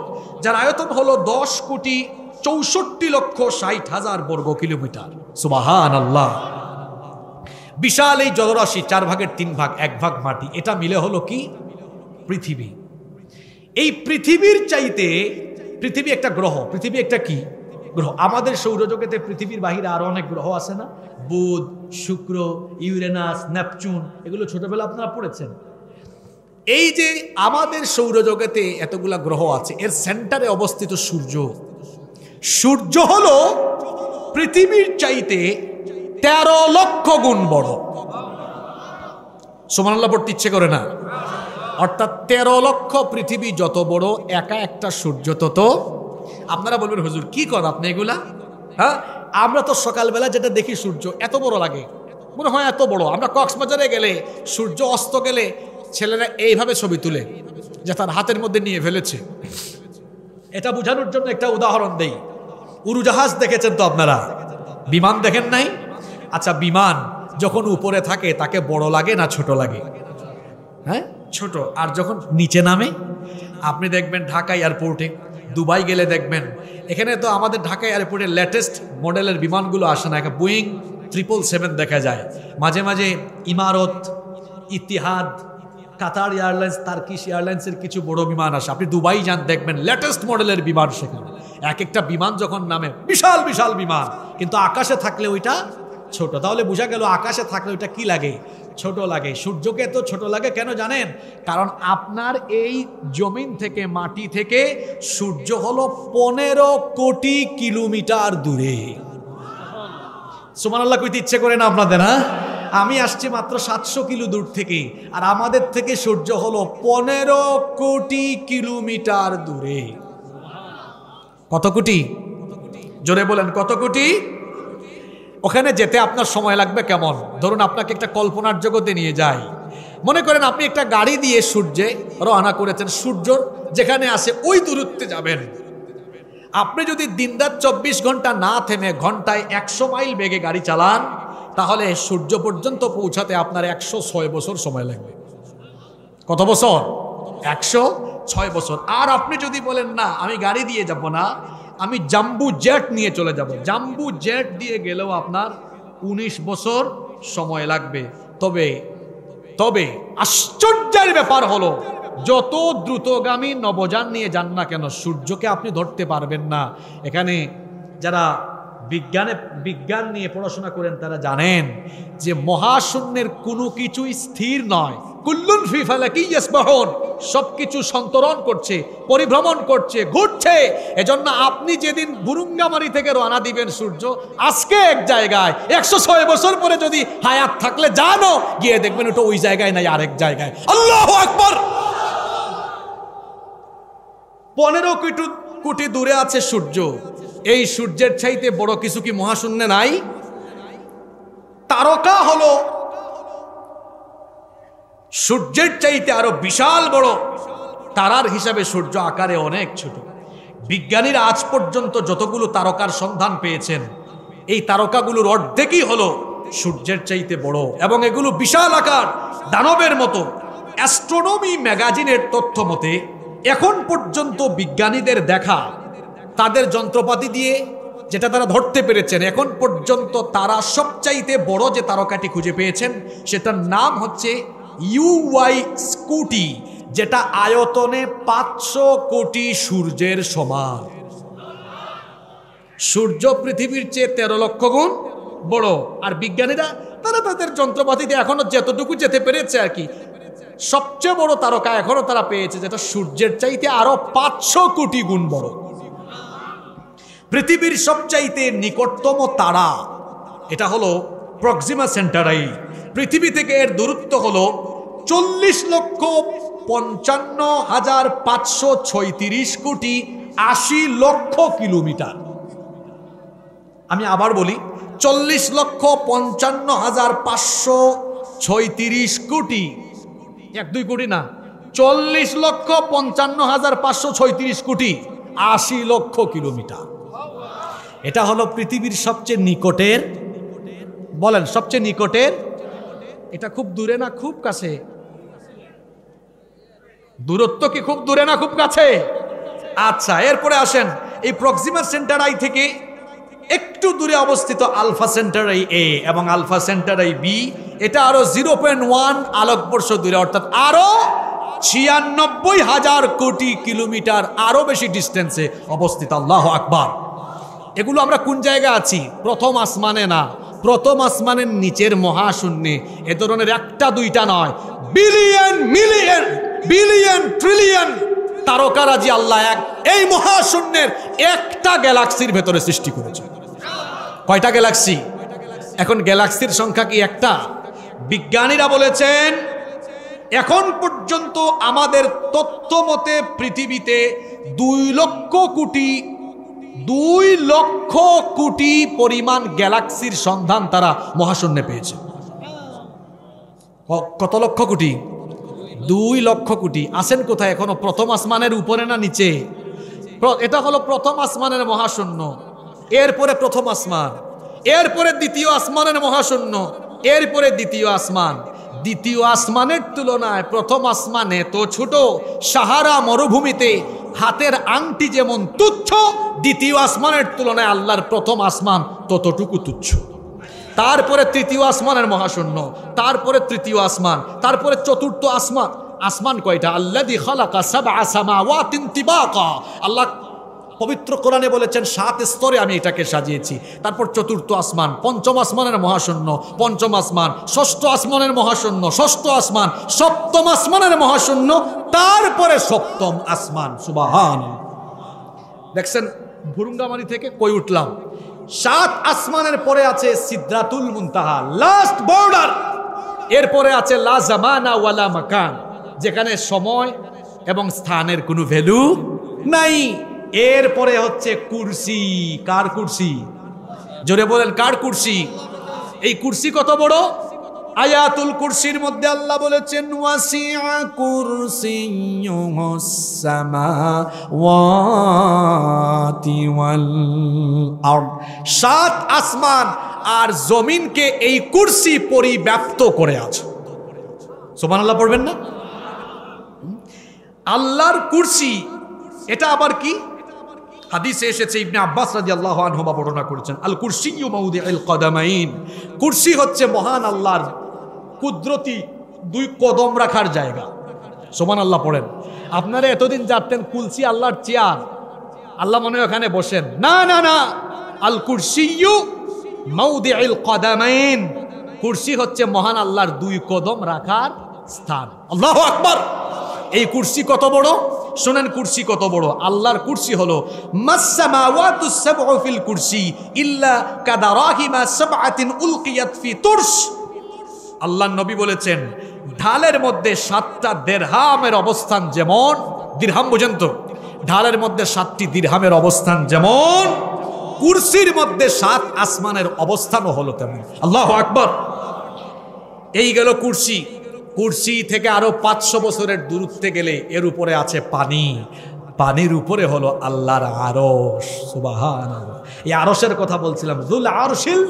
যার আয়তন হলো 10,64,60,000 বর্গ কিলোমিটার। সুবহানাল্লাহ। বিশাল এই জলরাশি, 4 ভাগের 3 ভাগ, 1 ভাগ মাটি, এটা মিলে হলো কি? পৃথিবী। এই পৃথিবীর চাইতে, পৃথিবী একটা গ্রহ। পৃথিবী একটা কি? গ্রহ। আমাদের সৌরজগতে পৃথিবীর বাহিরে আরো অনেক গ্রহ আছে না? বুধ, শুক্র, ইউরেনাস, নেপচুন, এগুলো ছোটবেলা আপনারা পড়েছেন। এই যে আমাদের সৌরজগতে এতগুলা গ্রহ আছে, এর সেন্টারে অবস্থিত সূর্য। সূর্য হলো পৃথিবীর চাইতে 13 লক্ষ গুণ বড়। সুবহানাল্লাহ পড়তে ইচ্ছে করে না? অর্থাৎ 13 লক্ষ পৃথিবী যত বড়, একা একটা সূর্য তত। আপনারা বলবেন হুজুর কি কর আপনি এগুলা? হ্যাঁ, আমরা তো সকালবেলা যেটা দেখি সূর্য এত বড় লাগে, মনে হয় এত বড়। আমরা কক্সবাজারে গেলে সূর্য অস্ত গেলে ছেলেরা এইভাবে ছবি তুলে, যে তার হাতের মধ্যে নিয়ে ফেলেছে। এটা বোঝানোর জন্য একটা উদাহরণ দেই। উড়োজাহাজ দেখেছেন তো আপনারা? বিমান দেখেন নাই? আচ্ছা, বিমান যখন উপরে থাকে তাকে বড় লাগে না ছোট লাগে? হ্যাঁ, ছোট। আর যখন নিচে নামে, আপনি দেখবেন ঢাকা এয়ারপোর্টে, দুবাই গেলে দেখবেন, এখানে তো আমাদের ঢাকা এয়ারপোর্টে লেটেস্ট মডেলের বিমানগুলো আসে না, বোয়িং 777 দেখা যায়। মাঝে মাঝে ইমারত, ইতিহাদ, কাতার এয়ারলাইন্স, টার্কিশ এয়ারলাইন্সের কিছু বড় বিমান আসে। আপনি দুবাই যান, দেখবেন লেটেস্ট মডেলের বিমান সেখানে। এক একটা বিমান যখন নামে, বিশাল বিশাল বিমান, কিন্তু আকাশে থাকলে ওইটা ছোট। তাহলে বোঝা গেল আকাশে থাকলে ওইটা কি লাগে? ছোট লাগে। সূর্যকে তো ছোট লাগে কেন জানেন? কারণ আপনার এই জমিন থেকে, মাটি থেকে সূর্য হলো 15 কোটি কিলোমিটার দূরে। সুবহানাল্লাহ কইতে ইচ্ছে করে না আপনাদের? হ্যাঁ, আমি আসছি মাত্র 700 কিলো দূর থেকে, আর আমাদের থেকে সূর্য হলো 15 কোটি কিলোমিটার দূরে। কত কোটি? জোরে বলেন, কত কোটি? ওখানে যেতে আপনার সময় লাগবে কেমন? ধরুন আপনাকে একটা কল্পনার জগতে নিয়ে যাই। মনে করেন আপনি একটা গাড়ি দিয়ে সূর্যে রওনা করেছেন, সূর্য যেখানে আছে ওই দূরত্বে যাবেন। আপনি যদি দিনরাত 24 ঘন্টা না থেমে ঘন্টায় 100 মাইল বেগে গাড়ি চালান, তাহলে সূর্য পর্যন্ত পৌঁছাতে আপনার 106 বছর সময় লাগবে। কত বছর? 106 বছর। আর আপনি যদি বলেন না আমি গাড়ি দিয়ে যাব না, আমি জাম্বু জেট নিয়ে চলে যাব, জাম্বু জেট দিয়ে গেলেও আপনার 19 বছর সময় লাগবে। তবে আশ্চর্যের ব্যাপার হলো, যত দ্রুতগামী নবযান নিয়ে যান না কেন সূর্যকে আপনি ধরতে পারবেন না। এখানে যারা বিজ্ঞান নিয়ে পড়াশোনা করেন তারা জানেন যে মহাশূন্যের কোনো কিছুই স্থির নয়। কুল্লুন ফি ফালাকি ইয়াসবাহুন, সবকিছু সন্তরণ করছে, পরিভ্রমণ করছে, ঘুরছে। এজন্য আপনি যেদিন বুরুঙ্গামারি থেকে রওনা দিবেন সূর্য আজকে এক জায়গায়, 106 বছর পরে যদি হায়াত থাকলে জানো গিয়ে দেখবেন ওটা ওই জায়গায় নাই আরেক জায়গায়। আল্লাহু আকবার। 15 কোটি দূরে আছে সূর্য। এই সূর্যের চাইতে বড় কিছু কি মহাশূন্যে নাই? তারকা হলো সূর্যের চাইতে আরো বিশাল বড় তারার হিসাবে সূর্য আকারে অনেক ছোট। বিজ্ঞানীরা আজ পর্যন্ত যতগুলো তারকার সন্ধান পেয়েছেন, এই তারকাগুলোর অর্ধেকই হলো সূর্যের চাইতে বড় এবং এগুলো বিশাল আকার, দানবের মতো। অ্যাস্ট্রোনমি ম্যাগাজিনের তথ্য মতে এখন পর্যন্ত বিজ্ঞানীদের দেখা তাদের যন্ত্রপাতি দিয়ে যেটা তারা ধরতে পেরেছেন, এখন পর্যন্ত তারা সবচাইতে বড় যে তারকাটি খুঁজে পেয়েছেন সেটার নাম হচ্ছে ইউওয়াই স্কুটি, যেটা আয়তনে 500 কোটি সূর্যের সমান। সূর্য পৃথিবীর চেয়ে 13 লক্ষ গুণ বড়। আর বিজ্ঞানীরা তারা তাদের যন্ত্রপাতিতে এখনো যতটুকু যেতে পেরেছে আর কি, সবচেয়ে বড় তারকা এখনো তারা পেয়েছে যেটা সূর্যের চাইতে আরো 500 কোটি গুণ বড়। পৃথিবীর সবচাইতে নিকটতম তারা এটা হলো প্রক্সিমা সেন্টারাই। পৃথিবী থেকে এর দূরত্ব হলো 40,55,536 কোটি 80 লক্ষ কিলোমিটার। আমি আবার বলি, 40,55,536 কোটি, 1-2 কোটি না, 40,55,536 কোটি 80 লক্ষ কিলোমিটার। এটা হলো পৃথিবীর সবচেয়ে নিকটের, বলেন সবচেয়ে নিকটের। এটা খুব দূরে না খুব কাছে? দূরত্ব কি খুব দূরে না খুব কাছে? আচ্ছা, এরপরে আসেন এই প্রক্সিমা সেন্টারাই থেকে একটু দূরে অবস্থিত আলফা সেন্টারাই এ এবং আলফা সেন্টারাই বি, এটা আরো 0.1 আলোকবর্ষ দূরে, অর্থাৎ আরো 96,000 কোটি কিলোমিটার আরো বেশি ডিস্টেন্সে অবস্থিত। আল্লাহু আকবার। এগুলো আমরা কোন জায়গা আছি? প্রথম আসমানে না, প্রথম আসমানের নিচের মহাশূন্যে। এ ধরনের একটা দুইটা নয়, বিলিয়ন মিলিয়ন বিলিয়ন ট্রিলিয়ন তারকারাজি আল্লাহ এই মহাশূন্যের একটা গ্যালাক্সির ভেতরে সৃষ্টি করেছে। কয়টা গ্যালাক্সি? এখন গ্যালাক্সির সংখ্যা কি একটা? বিজ্ঞানীরা বলেছেন এখন পর্যন্ত আমাদের তথ্য মতে পৃথিবীতে 2 লক্ষ কোটি পরিমাণ গ্যালাক্সির সন্ধান তারা মহাশূন্যে পেয়েছে। কত লক্ষ কোটি? 2 লক্ষ কোটি। আসেন কোথায়? এখনো প্রথম আসমানের উপরে না নিচে? এটা হলো প্রথম আসমানের মহাশূন্য, এরপরে প্রথম আসমান, এরপরে দ্বিতীয় আসমানের মহাশূন্য, এরপরে দ্বিতীয় আসমান। দ্বিতীয় আসমানের তুলনায় প্রথম আসমান এত ছোট, সাহারা মরুভূমিতে হাতের আংটি যেমন তুচ্ছ, দ্বিতীয় আসমানের তুলনায় আল্লাহর প্রথম আসমান ততটুকু তুচ্ছ। তারপরে তৃতীয় আসমানের মহাশূন্য, তারপরে তৃতীয় আসমান, তারপরে চতুর্থ আসমান। আসমান কয়টা? আল্লাযী খালাকা সাবআ সামাওয়াতিন তিবাকা। আল্লাহ পবিত্র কোরআনে বলেছেন 7 স্তরে আমি এটাকে সাজিয়েছি। তারপর চতুর্থ আসমান, পঞ্চম আসমানের মহাশূন্য, পঞ্চম আসমান, ষষ্ঠ আসমানের মহাশূন্য, ষষ্ঠ আসমান, সপ্তম আসমানের মহাশূন্য, তারপরে সপ্তম আসমান। সুবহানাল্লাহ। দেখছেন ভুরুঙ্গামারি থেকে কই উঠলাম? 7 আসমানের পরে আছে সিদরাতুল মুনতাহা, লাস্ট বর্ডার। এরপরে আছে লা জামানা ওয়ালা মাকান, যেখানে সময় এবং স্থানের কোনো ভ্যালু নাই। এরপরে হচ্ছে কুরসি। কার কুরসি? জোরে বলেন, কার কুরসি? এই কুরসি কত বড়? আয়াতুল কুরসির মধ্যে আল্লাহ বলেছেন ওয়াসিআ কুরসিয়ুহুস সামাওয়াতি ওয়াল আরদ, 7 আসমান আর জমিনকে এই কুরসি পরিব্যাপ্ত করে আছে। সুবহানাল্লাহ পড়বেন না? আল্লাহর কুরসি এটা আবার কি? হাদিসে এসেছে, ইবনে আব্বাস রাদিয়াল্লাহু আনহু বর্ণনা করেছেন, আল কুরসিয়্যু মাউদিউল কদামাইন, কুরসি হচ্ছে মহান আল্লাহর কুদরতি 2 কদম রাখার জায়গা। সুবহানাল্লাহ পড়েন। আপনারা এতদিন জানতেন কুরসি আল্লাহর চেয়ার, আল্লাহ মনে হয় ওখানে বসেন। না না না, আল কুরসিয়্যু মাউদিউল কদামাইন, কুরসি হচ্ছে মহান আল্লাহর 2 কদম রাখার স্থান। আল্লাহু আকবার। এই কুরসি কত বড় শুনেন, কুরসি কত বড়। আল্লাহর কুরসি হলো মাসসামাওয়াতুস সাবউ ফিল কুরসি ইল্লা কাদারাহিমা সাবআতিন উলকিয়াত ফি তুরস। আল্লাহর নবী বলেছেন ঢালের মধ্যে 7টা দিরহামের অবস্থান যেমন, দিরহাম বুঝেন তো, ঢালের মধ্যে 7টি দিরহামের অবস্থান যেমন, কুরসির মধ্যে 7 আসমানের অবস্থানও হলো তেমন। আল্লাহু আকবার। এই গেল কুরসি। কুরসি থেকে আরো 500 বছরের দূরত্বে গেলে এর উপরে আছে পানি, পানির উপরে হলো আল্লাহর আরশ। সুবহানাল্লাহ। এই আরশের কথা বলছিলাম, যুল আরশিল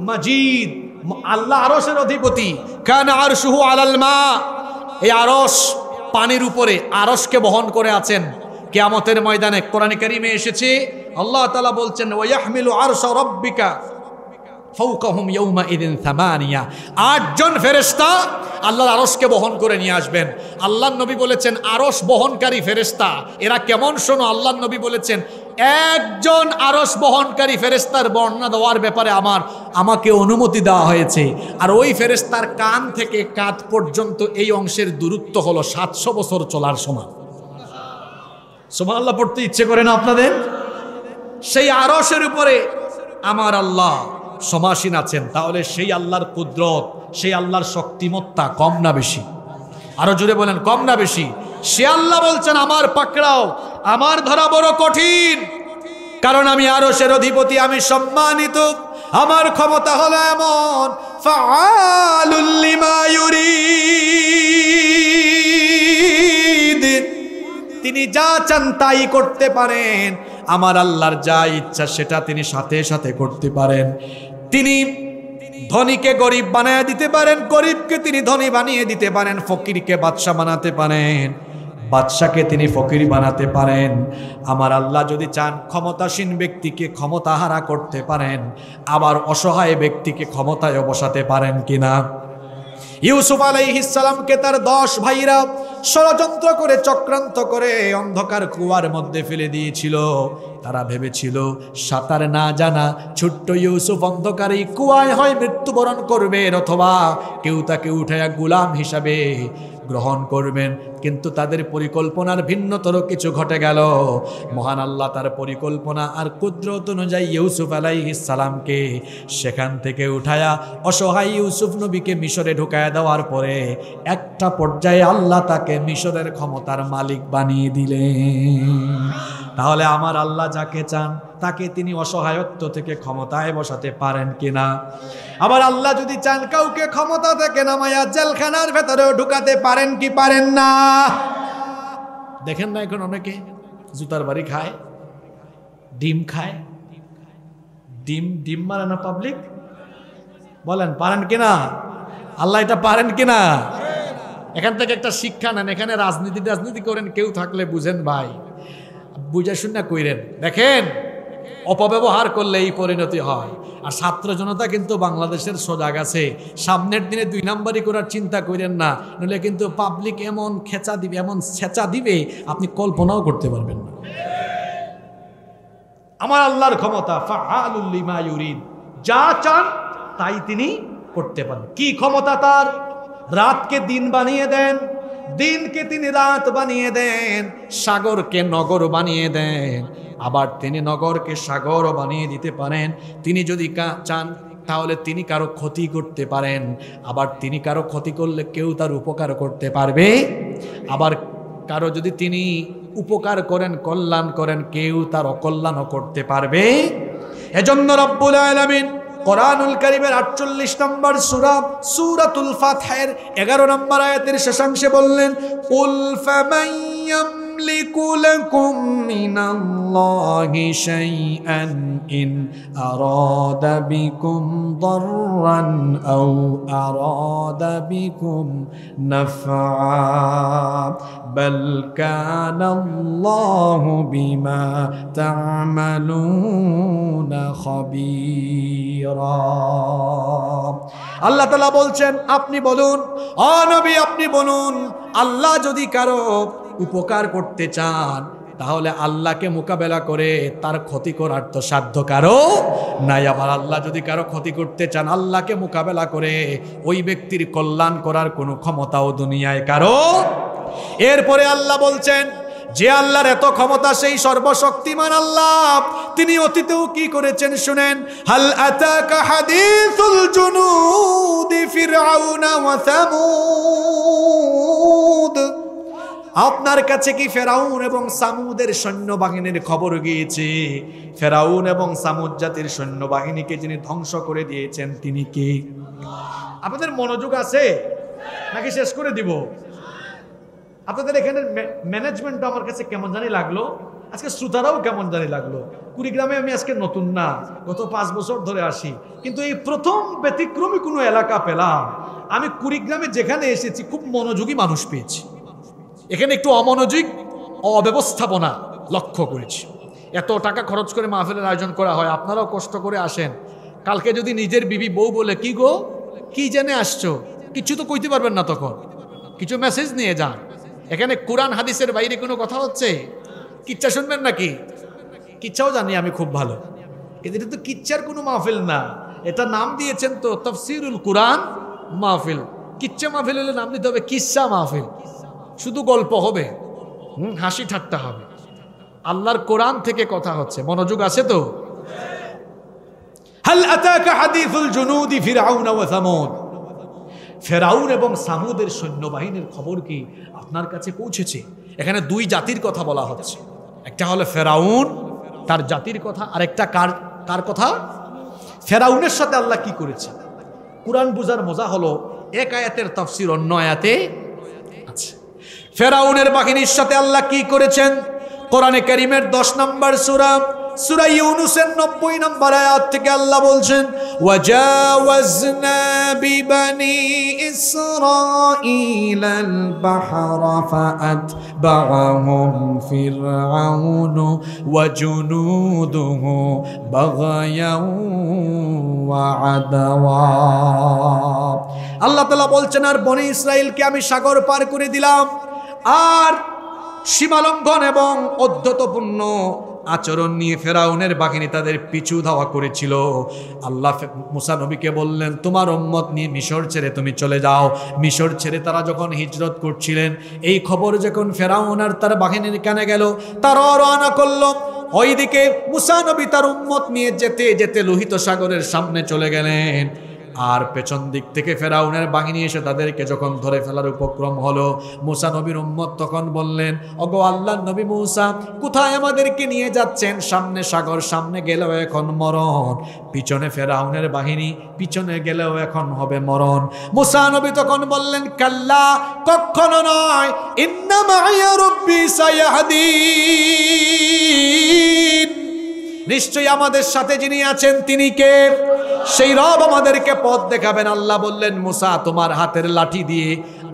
মাজিদ, আল্লাহ আরশের অধিপতি। কানা আরশুহু আলাল মা, এই আরশ পানির উপরে, আরশকে বহন করে আছেন। কিয়ামতের ময়দানে কোরআনে কারীমে এসেছে, আল্লাহ তাআলা বলছেন ওয়ায়াহমিলু আরশা রাব্বিকা ফাওকাহুম ইয়াউমা ইদিন 8 জন ফেরেশতা আল্লাহর আরশকে বহন করে নিয়ে আসবেন। আল্লাহর নবী বলেছেন আরশ বহনকারী ফেরেশতা এরা কেমন শোনো। আল্লাহর নবী বলেছেন একজন আরশ বহনকারী ফেরেশতার বর্ণনা দেওয়ার ব্যাপারে আমাকে অনুমতি দেওয়া হয়েছে, আর ওই ফেরেশতার কান থেকে কাঁধ পর্যন্ত এই অংশের দূরত্ব হলো 700 বছর চলার সমান। সুবহানাল্লাহ পড়তে ইচ্ছে করে না আপনাদের? সেই আরশের উপরে আমার আল্লাহ সমাসীন আছেন। তাহলে সেই আল্লাহর কুদরত, সেই আল্লাহর শক্তিমত্তা কম না বেশি? আরো জোরে বলেন, কম না বেশি? সে আল্লাহ বলছেন আমার পাকড়াও, আমার ধরা বড় কঠিন, কারণ আমি আরশের অধিপতি, আমি সম্মানিত, আমার ক্ষমতা হলো এমন ফাআলুল লিমা ইউরিদ, তিনি যা চান তাই করতে পারেন। আমার আল্লাহর যা ইচ্ছা সেটা তিনি সাথে সাথে করতে পারেন। তিনি ধনীকে গরিব বানিয়ে দিতে পারেন, গরিবকে তিনি ধনী বানিয়ে দিতে পারেন, ফকিরকে বাদশা বানাতে পারেন, বাদশাকে তিনি ফকির বানাতে পারেন। আমার আল্লাহ যদি চান ক্ষমতাসীন ব্যক্তিকে ক্ষমতাহারা করতে পারেন, আবার অসহায় ব্যক্তিকে ক্ষমতায় বসাতে পারেন কিনা? ইউসুফ আলাইহিস সালামকে তার 10 ভাইরা ষড়যন্ত্র করে চক্রান্ত করে অন্ধকার কুয়ার মধ্যে ফেলে দিয়েছিল। তারা ভেবেছিল সাঁতার না জানা ছোট্ট ইউসুফ অন্ধকারে কুয়ায় হয় মৃত্যুবরণ করবেন, অথবা কেউ তাকে উঠায়া গোলাম হিসাবে গ্রহণ করবেন। কিন্তু তাদের পরিকল্পনার ভিন্নতর কিছু ঘটে গেল। মহান আল্লাহ তার পরিকল্পনা আর কুদরত অনুযায়ী ইউসুফ আলাইহিস সালামকে সেখান থেকে উঠায়া অসহায় ইউসুফ নবীকে মিশরে ঢুকায়া দেওয়ার পরে একটা পর্যায়ে আল্লাহ তাকে মিশরের ক্ষমতার মালিক বানিয়ে দিলেন। তাহলে আমার আল্লাহ যাকে চান তাকে তিনি অসহায়ত্ব থেকে ক্ষমতায় বসাতে পারেন কিনা? আবার আল্লাহ যদি চান কাউকে ক্ষমতা থেকে নামায়া জেলখানার ভেতরেও ঢুকাতে পারেন কি পারেন না? দেখেন না এখন অনেকে জুতার বাড়ি খায়, ডিম খায়, ডিম মারে না পাবলিক? বলেন পারেন কিনা? আল্লাহ এটা পারেন কিনা? এখান থেকে একটা শিক্ষা নেন। এখানে রাজনীতি করেন কেউ থাকলে বুঝেন ভাই, বুঝে শুনে কইরেন। দেখেন অপব্যবহার করলে এই পরিণতি হয়। আর ছাত্র জনতা কিন্তু বাংলাদেশের সজাগ আছে, সামনের দিনে 2 নাম্বারই করার চিন্তা করেন না, নইলে কিন্তু পাবলিক এমন খেচা দিবে, এমন ছেঁচা দিবে আপনি কল্পনাও করতে পারবেন না। আমার আল্লাহর ক্ষমতা ফাআলুল লিমা ইউরিদ, যা চান তাই তিনি করতে পারেন। কি ক্ষমতা তার? রাতকে দিন বানিয়ে দেন, দিনকে তিনি রাত বানিয়ে দেন, সাগরকে নগর বানিয়ে দেন, আবার তিনি নগরকে সাগর বানিয়ে দিতে পারেন। তিনি যদি চান তাহলে তিনি কারো ক্ষতি করতে পারেন, আবার তিনি কারো ক্ষতি করলে কেউ তার উপকার করতে পারবে। আবার কারো যদি তিনি উপকার করেন, কল্যাণ করেন, কেউ তার অকল্যাণও করতে পারবে। এজন্য রব্বুল আলামিন কোরআনুল কারীমের 48 নম্বর সূরা সূরাতুল ফাতহের 11 নম্বর আয়াতের শেষাংশে বললেন, কুল ফামান ইয়ামলিকু লাকুম মিনাল্লাহি শাইআন ইন আরাদা বিকুম দাররান আও আরাদা বিকুম নাফআ বাল কানাল্লাহু বিমা তা'মালুনা খাবীরা। আল্লাহ তাআলা বলছেন, আপনি বলুন, ও নবী আপনি বলুন, আল্লাহ যদি কারো উপকার করতে চান তাহলে আল্লাহকে মোকাবেলা করে তার ক্ষতি করার তো সাধ্য কারো নাই। আবার আল্লাহ যদি কারো ক্ষতি করতে চান আল্লাহকে মোকাবেলা করে ওই ব্যক্তির কল্যাণ করার কোনো ক্ষমতাও দুনিয়ায় কারো। এরপরে আল্লাহ বলছেন, যে আল্লাহর এত ক্ষমতা, সেই সর্বশক্তিমান আল্লাহ, তিনি অতীতেও কি করেছেন শুনেন। হাল আতাকা হাদিসুল জুনুদি ফিরআউনা ওয়া সামুদ, আপনার কাছে কি ফেরাউন এবং সামুদের সৈন্যবাহিনীর খবর গিয়েছে? ফেরাউন এবং সামুদ জাতির সৈন্যবাহিনীকে যিনি ধ্বংস করে দিয়েছেন তিনি কে? আপনাদের মনোযোগ আছে নাকি শেষ করে দিব? আপনাদের এখানে ম্যানেজমেন্টটা আমার কাছে কেমন জানি লাগলো, আজকে শ্রোতারাও কেমন জানি লাগলো। কুড়িগ্রামে আমি আজকে নতুন না, গত 5 বছর ধরে আসি, কিন্তু এই প্রথম ব্যতিক্রমী কোনো এলাকা পেলাম। আমি কুড়িগ্রামে যেখানে এসেছি খুব মনোযোগী মানুষ পেয়েছি, এখানে একটু অমনোযোগ অব্যবস্থাপনা লক্ষ্য করেছি। এত টাকা খরচ করে মাহফিলের আয়োজন করা হয়, আপনারাও কষ্ট করে আসেন। কালকে যদি নিজের বিবি বউ বলে, কি গো কি জেনে আসছো, কিছু তো কইতে পারবেন না, তখন কিছু মেসেজ নিয়ে যান। এখানে কোরআন হাদিসের বাইরে কোনো কথা হচ্ছে? কিচ্ছা শুনবেন নাকি? কিচ্ছাও জানি আমি খুব ভালো, কিন্তু এটা তো কিচ্ছার কোনো মাহফিল না, এটা নাম দিয়েছেন তো তাফসীরুল কোরআন মাহফিল। কিচ্ছা মাহফিল হলে নাম দিতে হবে কিচ্ছা মাহফিল, শুধু গল্প হবে, হাসি ঠাট্টা হবে। আল্লাহর কোরআন থেকে কথা হচ্ছে, মনোযোগ আছে তো? হাল আতাকা হাদিসুল জুনুদি ফিরআউনা ওয়া সামুদ, ফেরাউন এবং সামুদের সৈন্যবাহিনীর খবর কি আপনার কাছে পৌঁছেছে? এখানে 2 জাতির কথা বলা হচ্ছে, একটা হলো ফেরাউন তার জাতির কথা, আর একটা কার কথা? ফেরাউনের সাথে আল্লাহ কি করেছে। কুরআন বুঝার মজা হলো এক আয়াতের তাফসীর অন্য আয়াতে আছে। ফেরাউনের বাহিনীর সাথে আল্লাহ কি করেছেন? কোরআনে কারীমের 10 নম্বর সূরা সূরা ইউনূসের 90 নম্বর আয়াত থেকে আল্লাহ বলছেন, ওয়াজাওয়াজনা বিবানি ইসরাঈলাল বাহরা ফাআতবাআহুম ফিরআউনু ওয়া জুনুদুহু বাগায়াও ওয়া আদাওয়া। আল্লাহ তাআলা বলছেন, আর বনি ইসরাইলকে আমি সাগর পার করে দিলাম, আর সীমালঙ্ঘন এবং অধ্যতপূর্ণ আচরণ নিয়ে ফেরাউনের বাহিনী তাদের পিছু ধাওয়া করেছিল। আল্লাহ মুসা নবীকে বললেন, তোমার উম্মত নিয়ে মিশর ছেড়ে তুমি চলে যাও। মিশর ছেড়ে তারা যখন হিজরত করছিলেন, এই খবর যখন ফেরাউন আর তার বাহিনীর কানে গেল, তারাও রওনা করলো। ওইদিকে মুসা নবী তার উম্মত নিয়ে যেতে যেতে লোহিত সাগরের সামনে চলে গেলেন, আর পেছন দিক থেকে ফেরাউনের বাহিনী এসে তাদেরকে যখন ধরে ফেলার উপক্রম হলো, মুসা নবীর উম্মত তখন বললেন, ওগো আল্লাহর নবী মুসা, কোথায় আমাদেরকে নিয়ে যাচ্ছেন? সামনে সাগর, সামনে গেলেও এখন মরণ, পিছনে ফেরাউনের বাহিনী, পিছনে গেলেও এখন হবে মরণ। মুসা নবী তখন বললেন, কাল্লা, কখনো নয়, ইন্না মাইয়া রাব্বি সায়াহদিন, নিশ্চয়ই আমাদের সাথে যিনি আছেন তিনি কে? সেই রব আমাদেরকে পথ দেখাবেন। আল্লাহ বললেন, মুসা তোমার হাতের লাঠি দিয়ে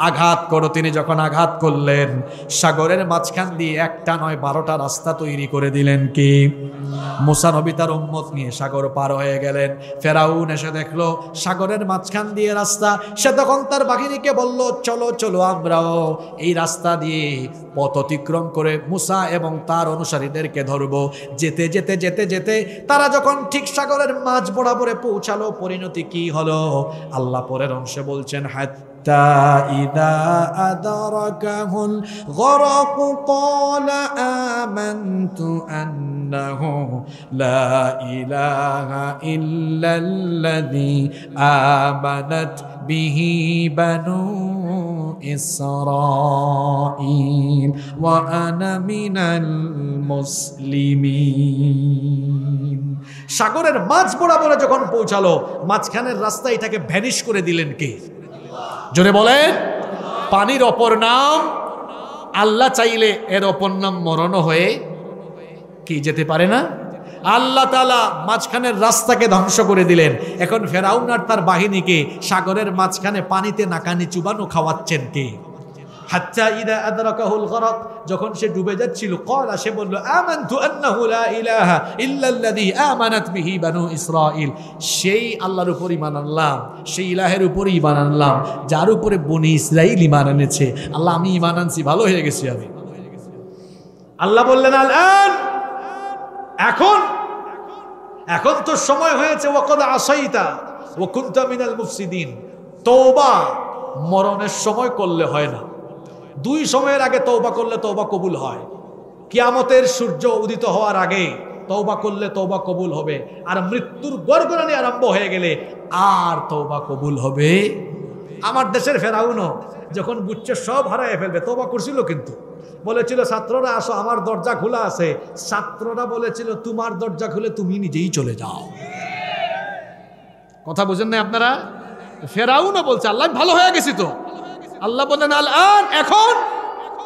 আঘাত করো। তিনি যখন আঘাত করলেন, সাগরের মাঝখান দিয়ে একটা নয় 12টা রাস্তা তৈরি করে দিলেন কি? মুসা নবী তার উম্মত নিয়ে সাগর পার হয়ে গেলেন। ফেরাউন এসে দেখলো সাগরের মাঝখান দিয়ে রাস্তা, সে তখন তার বাহিনীকে বলল, চলো চলো আমরাও এই রাস্তা দিয়ে পথ অতিক্রম করে মুসা এবং তার অনুসারীদেরকে ধরবো। যেতে যেতে যেতে যেতে তারা যখন ঠিক সাগরের মাঝ বরাবরে পৌঁছালো, পরিণতি কি হলো আল্লাহ পরের অংশে বলছেন, হাত্তা ইদা আদরাকাহুল গরক ক্বালা আমানতু আন্নাহু লা ইলাহা ইল্লাল্লাযী আমানাত বিহি বানু ইসরাঈল ওয়া আনা মিনাল মুসলিমিন। সাগরের মাঝ বরাবরে যখন পৌঁছালো, মাঝখানের রাস্তা এটাকে ভ্যানিশ করে দিলেন কে? জোরে বলেন। পানির অপর নাম আল্লাহ, চাইলে এর অপর নাম মরণ হয়ে কি যেতে পারে না? আল্লাহ তাআলা মাঝখানের রাস্তাকে ধ্বংস করে দিলেন। এখন ফেরাউন আর তার বাহিনীকে সাগরের মাঝখানে পানিতে নাকানি চুবানো খাওয়াচ্ছেন কে? হাত্তা ইদা আদরাকাহুল গরক, যখন সে ডুবে যাচ্ছিল, ক্বালা, সে বলল, আমানতু আন্নাহু লা ইলাহা ইল্লাল্লাযী আমানাত বিহি বানু ইসরাঈল, সেই আল্লাহর উপর ঈমান আনলাম, সেই ইলাহের উপর ঈমান আনলাম যার উপরে বনি ইসরাঈল ঈমান এনেছে। আল্লাহ, আমি ঈমান আনছি, ভালো হয়ে গেছি আমি। আল্লাহ বললেন, আল-আন, এখন তো সময় হয়েছে, ওয়াকাদ আসাইতা ওয়া কুনতা মিনাল মুফসিদিন। তওবা মরণের সময় করলে হয় না, দুই সময়ের আগে তওবা করলে তওবা কবুল হয়। কিয়ামতের সূর্য উদিত হওয়ার আগে তওবা করলে তওবা কবুল হবে, আর মৃত্যুর গড়গড়ানি আরম্ভ হয়ে গেলে আর তওবা কবুল হবে। আমার দেশের ফেরাউনও যখন বুঝছে সব হারায় ফেলবে, তওবা করছিল, কিন্তু বলেছিল, ছাত্ররা আসো, আমার দরজা খোলা আছে। ছাত্ররা বলেছিল, তোমার দরজা খুলে তুমি নিজেই চলে যাও। কথা বুঝেন না আপনারা? ফেরাউনও বলছে, আল্লাহ ভালো হয়ে গেছি তো। আল্লাহ বলেন, আল-আন, এখন,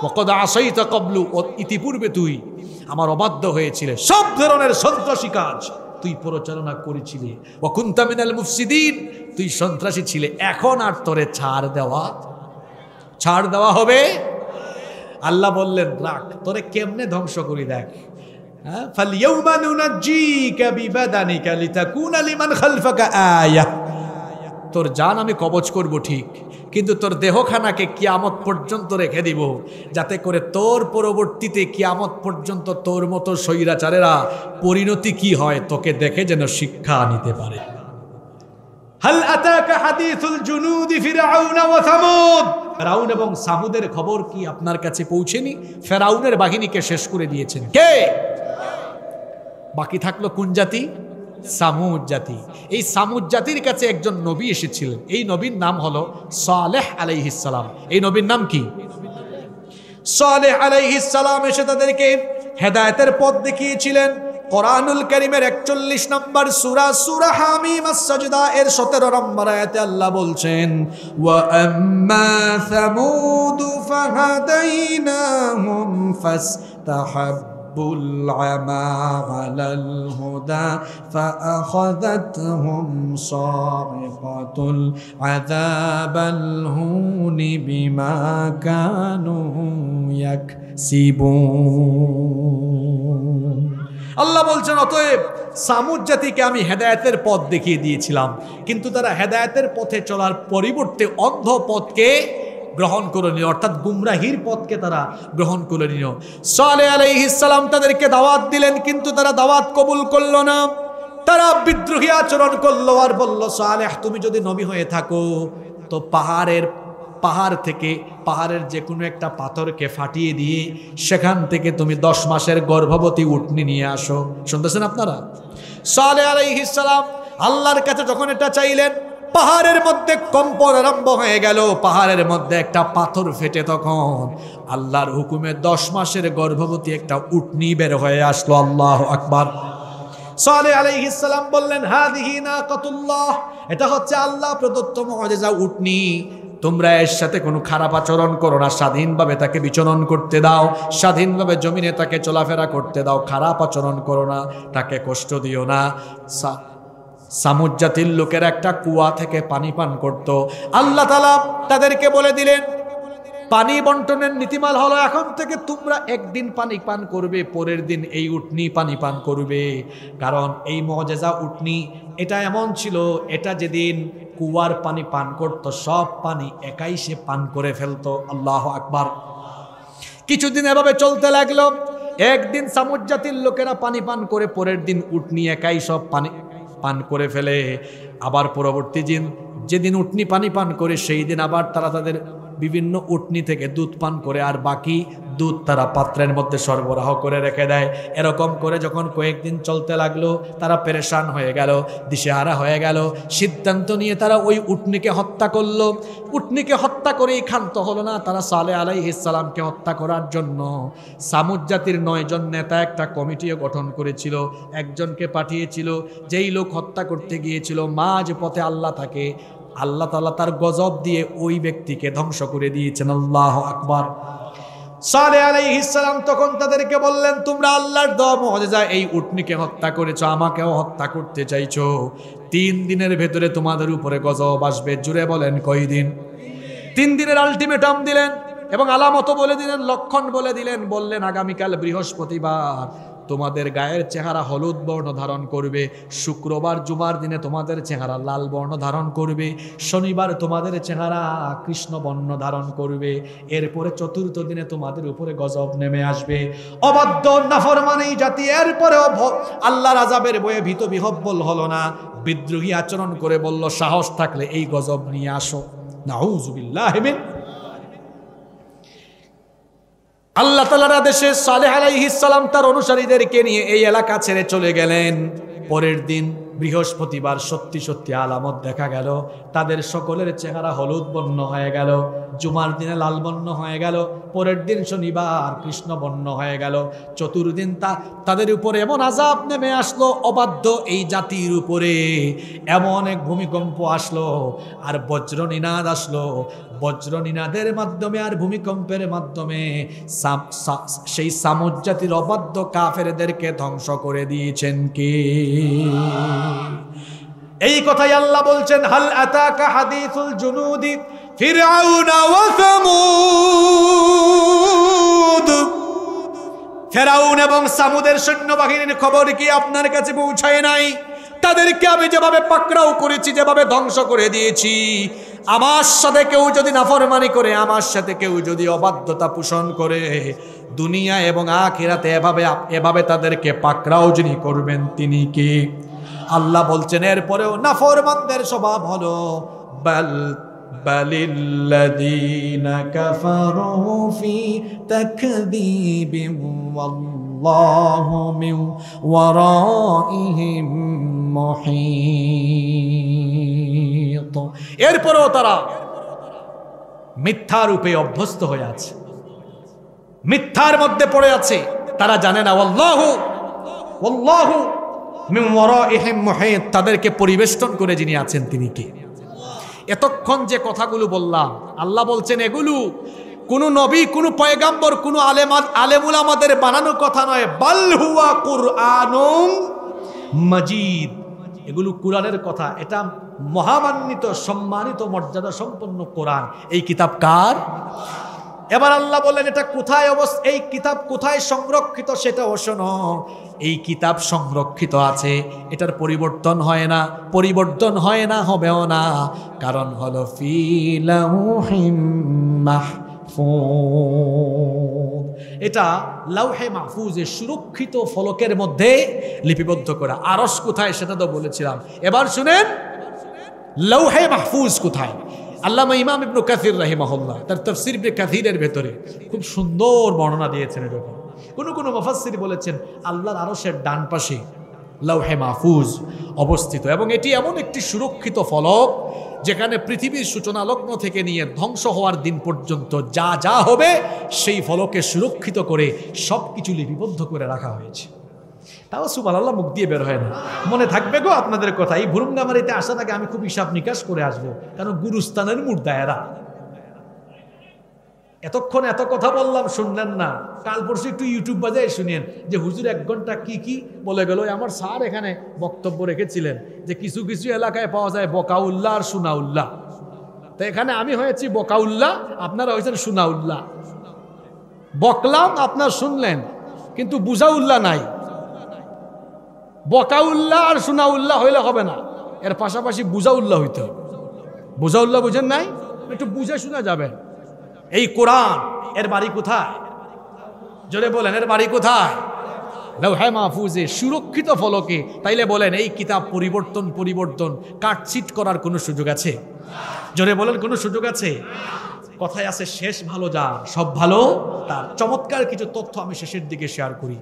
ওয়াকাদ আসাইতা ক্বাবলু, ইতিপূর্বে তুই আমার অবাধ্য হয়েছিলে, সব ধরনের সন্ত্রাসী কাজ তুই পরিচালনা করেছিলে। ওয়া কুনতা মিনাল মুফসিদিন, তুই সন্ত্রাসী ছিলে। এখন আর তোরে ছাড় দেওয়া হবে। আল্লাহ বললেন, রাখ, তোরে কেমনে ধ্বংস করি দেখ। ফালইয়াউমা নুনাজ্জিকা বিবাদানিকা লিতাকুনা লিমান খালফাকা আয়া, তোর জান আমি কবজ করব ঠিক, কিন্তু তোর দেহখানাকে কিয়ামত পর্যন্ত রেখে দিব, যাতে করে তোর পরবর্তীতে কিয়ামত পর্যন্ত তোর মতো স্বৈরাচারেরা পরিণতি কি হয় তোকে দেখে যেন শিক্ষা নিতে পারে। হাল আতাকা হাদিসুল জুনুদি ফিরআউন ওয়া সামুদ, ফেরাউন এবং সামুদের খবর কি আপনার কাছে পৌঁছেনি? ফেরাউনের বাহিনীকে শেষ করে দিয়েছেন কে? বাকি থাকলো কোন জাতি? সামুদ জাতি। এই সামুদ জাতির কাছে একজন নবী এসেছিলেন, এই নবীর নাম হলো সালেহ আলাইহিস সালাম। এই নবীর নাম কি? সালেহ আলাইহিস সালাম এসে তাদেরকে হেদায়েতের পথ দেখিয়েছিলেন। কোরআনুল কারীমের 41 নম্বর সূরা হামিম আস-সাজদা এর 17 নম্বর আয়াতে আল্লাহ বলছেন, ওয়া আম্মা সামুদ ফাহাদাইনাহুম ফাস্তাহাব্বুল আমা আলাল হুদা ফাআখাযাতহুম সারিকাতুল আযাবাল হুনি বিমা কানু ইয়াকসিবুন। আল্লাহ বলছেন, অতএব সামুদ জাতিকে আমি হেদায়েতের পথ দেখিয়ে দিয়েছিলাম, কিন্তু তারা হেদায়েতের পথে চলার পরিবর্তে অন্ধ পথকে গ্রহণ করে নিল, অর্থাৎ গুমরাহির পথকে তারা গ্রহণ করে নিল। সালেহ আলাইহিস সালাম তাদেরকে দাওয়াত দিলেন, কিন্তু তারা দাওয়াত কবুল করল না। তারা বিদ্রোহী আচরণ করলো আর বলল, সালেহ, তুমি যদি নবী হয়ে থাকো তো পাহাড়ের যে কোনো একটা পাথরকে ফাটিয়ে দিয়ে সেখান থেকে তুমি 10 মাসের গর্ভবতী উটনি নিয়ে আসো। শুনতেছেন আপনারা? সালেহ আলাইহিস সালাম আল্লাহর কাছে যখন এটা চাইলেন, পাহাড়ের মধ্যে কম্পন আরম্ভ হয়ে গেল, পাহাড়ের মধ্যে একটা পাথর ফেটে তখন আল্লাহর হুকুমে 10 মাসের গর্ভবতী একটা উটনি বের হয়ে আসলো। আল্লাহু আকবার। সালেহ আলাইহিস সালাম বললেন, হাদিহি নাকাতুল্লাহ, এটা হচ্ছে আল্লাহ প্রদত্ত মুআজিজা উটনি, তোমরা এর সাথে কোনো খারাপ আচরণ করো না, স্বাধীনভাবে তাকে বিচরণ করতে দাও, স্বাধীনভাবে জমিনে তাকে চলাফেরা করতে দাও, খারাপ আচরণ করো না, তাকে কষ্ট দিও না। সামুদ জাতির লোকের একটা কুয়া থেকে পানি পান করত। আল্লাহ তাআলা তাদেরকে বলে দিলেন, পানি বন্টনের নীতিমালা হলো, এখন থেকে তোমরা একদিন পানি পান করবে, পরের দিন এই উটনি পানি পান করবে। কারণ এই মুআজিজা উটনি এটা এমন ছিল, এটা যেদিন কুয়ার পানি পান করত, সব পানি একাই সে পান করে ফেলতো। আল্লাহু আকবার। কিছুদিন এভাবে চলতে লাগলো। একদিন সামুদ জাতির লোকেরা পানি পান করে, পরের দিন উটনি একাই সব পানি পান করে ফেলে। আবার পরবর্তী দিন যেদিন উটনি পানি পান করে, সেই দিন আবার তারা তাদের বিভিন্ন উটনি থেকে দুধ পান করে, আর বাকি দুধ তারা পাত্রের মধ্যে সরবরাহ করে রেখে দেয়। এরকম করে যখন কয়েকদিন চলতে লাগলো, তারা পেরেশান হয়ে গেল, দিশেহারা হয়ে গেল। সিদ্ধান্ত নিয়ে তারা ওই উটনিকে হত্যা করলো। উটনিকে হত্যা করেই ক্ষান্ত হলো না, তারা সালেহ আলাইহিস সালামকে হত্যা করার জন্য সামুদ জাতির 9 জন নেতা একটা কমিটিও গঠন করেছিল। একজনকে পাঠিয়েছিল, যেই লোক হত্যা করতে গিয়েছিল মাঝ পথে আল্লাহ তাকে, আল্লাহ তাআলা তার গজব দিয়ে ওই ব্যক্তিকে ধ্বংস করে দিয়েছেন। আল্লাহু আকবার। সালেহ আলাইহিস সালাম তখন তাদেরকে বললেন, তোমরা আল্লাহর দেওয়া মুআজিজা এই উটনিকে হত্যা করেছো, আমাকেও হত্যা করতে চাইছো। 3 দিনের ভেতরে তোমাদের উপরে গজব আসবে। জুড়ে বলেন কয়দিন? 3 দিনের আলটিমেটাম দিলেন এবং আলামত বলে দিলেন, লক্ষণ বলে দিলেন। বললেন আগামীকাল বৃহস্পতিবার তোমাদের গায়ের চেহারা হলুদ বর্ণ ধারণ করবে, শুক্রবার জুমার দিনে তোমাদের চেহারা লাল বর্ণ ধারণ করবে, শনিবার তোমাদের চেহারা কৃষ্ণ বর্ণ ধারণ করবে, এরপরে চতুর্থ দিনে তোমাদের উপরে গজব নেমে আসবে। অবাধ্য নাফরমানি জাতি এরপরেও আল্লাহর আযাবের ভয়ে ভীত বিহব্বল হলো না, বিদ্রোহী আচরণ করে বলল, সাহস থাকলে এই গজব নিয়ে আসো। নাউযুবিল্লাহি মিন। আল্লাহ তাআলার আদেশে সালেহ আলাইহিস সালাম তার অনুসারীদেরকে নিয়ে এই এলাকা ছেড়ে চলে গেলেন। পরের দিন বৃহস্পতিবার সত্যি সত্যি আলামত দেখা গেল, তাদের সকলের চেহারা হলুদ বর্ণ হয়ে গেল, জুমার দিনে লাল বর্ণ হয়ে গেল, পরের দিন শনিবার কৃষ্ণ বর্ণ হয়ে গেল, চতুর্দিন তাদের উপরে এমন আযাব নেমে আসলো, অবাধ্য এই জাতির উপরে এমন এক ভূমিকম্প আসলো আর বজ্রনিনাদ আসলো। বজ্রনিনাদের মাধ্যমে আর ভূমিকম্পের মাধ্যমে সেই সামুদ জাতির অবাধ্য কাফেরদেরকে ধ্বংস করে দিয়েছেন কে? এই কথাই আল্লাহ বলছেন, হাল আতাকা হাদিসুল জুনুদি ফিরআউনা ওয়া সামুদ। ফিরআউন এবং সামুদের সৈন্যবাহিনীর খবর কি আপনার কাছে পৌঁছায় নাই? তাদেরকে আমি যেভাবে পাকড়াও করেছি, যেভাবে ধ্বংস করে দিয়েছি, আমার সাথে কেউ যদি নাফরমানি করে, আমার সাথে কেউ যদি অবাধ্যতা পোষণ করে, দুনিয়া এবং আখিরাতে এভাবে তাদেরকে পাকড়াও যিনি করবেন তিনি কি? আল্লাহ বলছেন এরপরেও নাফরমানদের স্বভাব হলো বালিল্লাযীনা কাফারু ফি তাকযীবিন ওয়াল্লাহু মিন ওয়ারাইহিম মুহীত। এরপরেও তারা মিথ্যা রূপে অভ্যস্ত হয়ে আছে, মিথ্যার মধ্যে পড়ে আছে। তারা জানে না ওয়াল্লাহু মিন ওয়ারাইহিম মুহীত, তাদেরকে পরিবেষ্টন করে যিনি আছেন তিনি কে? এতক্ষণ যে কথাগুলো বললাম, আল্লাহ বলছেন এগুলো কোন নবী, কোন পয়গাম্বর, কোন আলেমুল আমাদের বানানো কথা নয়, বাল হুয়া কুরআনুম মাজিদ। এগুলো কোরআনের কথা, এটা মহামান্বিত, সম্মানিত, মর্যাদা সম্পন্ন কোরআন। এই কিতাব কার? এবার আল্লাহ বললেন এটা কোথায় এই কিতাব কোথায় সংরক্ষিত সেটাও শোনো। এই কিতাব সংরক্ষিত আছে, এটার পরিবর্তন হয় না, পরিবর্তন হয় না, হবেও না। কারণ হলো ফি লাউহিম মাহফুজ, এটা লাউহে মাহফুজের সুরক্ষিত ফলকের মধ্যে লিপিবদ্ধ করা। আরশ কোথায় সেটা তো বলেছিলাম, এবার শুনেন লাউহে মাহফুজ কোথায়। আল্লামা ইমাম ইবনে কাসির রাহিমাহুল্লাহ তার তাফসীর ইবনে কাসিরের ভেতরে খুব সুন্দর বর্ণনা দিয়েছেন। এরকম কোন মুফাসসির বলেছেন আল্লাহর আরশের ডান পাশে লাউহে মাহফুজ অবস্থিত, এবং এটি এমন একটি সুরক্ষিত ফলক যেখানে পৃথিবীর সূচনা লগ্ন থেকে নিয়ে ধ্বংস হওয়ার দিন পর্যন্ত যা যা হবে সেই ফলকে সুরক্ষিত করে সবকিছু লিপিবদ্ধ করে রাখা হয়েছে। তাও সুবহানাল্লাহ মুখ দিয়ে বের হয় না। মনে থাকবে গো আপনাদের কথা, এই ভুরুঙ্গামারিতে আসার আগে আমি খুব হিসাব নিকাশ করে আসবো, কারণ গুরুস্থানের মুর্দা এরা। এতক্ষণ এত কথা বললাম, শুনলেন না। কাল পরশু একটু ইউটিউব বাজায় শুনেন যে হুজুর 1 ঘন্টা কি বলে গেল। আমার স্যার এখানে বক্তব্য রেখেছিলেন যে কিছু কিছু এলাকায় পাওয়া যায় বকাউল্লাহ আর সুনাউল্লাহ। তো এখানে আমি হয়েছি বকাউল্লাহ, আপনারা হয়েছেন সুনাউল্লাহ। বকলাম, আপনার শুনলেন, কিন্তু বুঝাউল্লাহ নাই। বকাউল্লাহ আর সুনাউল্লাহ হইলে হবে না, এর পাশাপাশি বুঝাউল্লাহ হইতে হবে। বুঝাউল্লাহ বুঝেন নাই? একটু বুঝে শোনা যাবে। এই কোরআন এর বাড়ি কোথায়? জোরে বলেন, এর বাড়ি কোথায়? লাউহে মাহফুজে সুরক্ষিত ফলকে। তাইলে বলেন এই কিতাব পরিবর্তন কাটছিট করার কোনো সুযোগ আছে? জোরে বলেন, কোনো সুযোগ আছে? কথায় আছে শেষ ভালো যার সব ভালো তার। চমৎকার কিছু তথ্য আমি শেষের দিকে শেয়ার করি।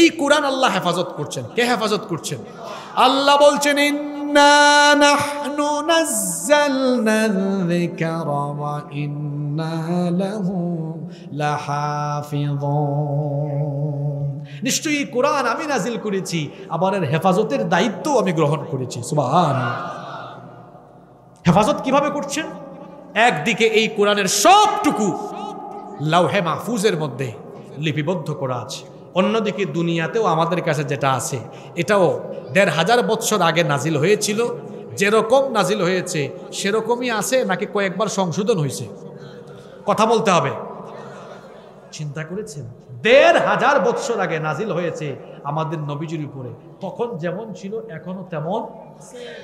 এই কোরআন আল্লাহ হেফাজত করছেন। কে হেফাজত করছেন? আল্লাহ বলছেন ইন্না নাহনু নাযালনা যিকরা ওয়া ইন্না লাহু লাহাফিযুন। নিশ্চয়ই কোরআন আমি নাজিল করেছি, আবার এর হেফাজতের দায়িত্ব আমি গ্রহণ করেছি। সুবহানাল্লাহ। হেফাজত কিভাবে করছেন? একদিকে এই কোরআনের সবটুকু লাউহে মাহফুজের মধ্যে লিপিবদ্ধ করা আছে, অন্যদিকে দুনিয়াতেও আমাদের কাছে যেটা আছে এটাও ১৫০০ বছর আগে নাজিল হয়েছিল, যেরকম নাজিল হয়েছে সেরকমই আছে নাকি কয়েকবার সংশোধন হয়েছে? কথা বলতে হবে। চিন্তা করেছেন ১৫০০ বছর আগে নাজিল হয়েছে আমাদের নবীজির উপরে, তখন যেমন ছিল এখনো তেমন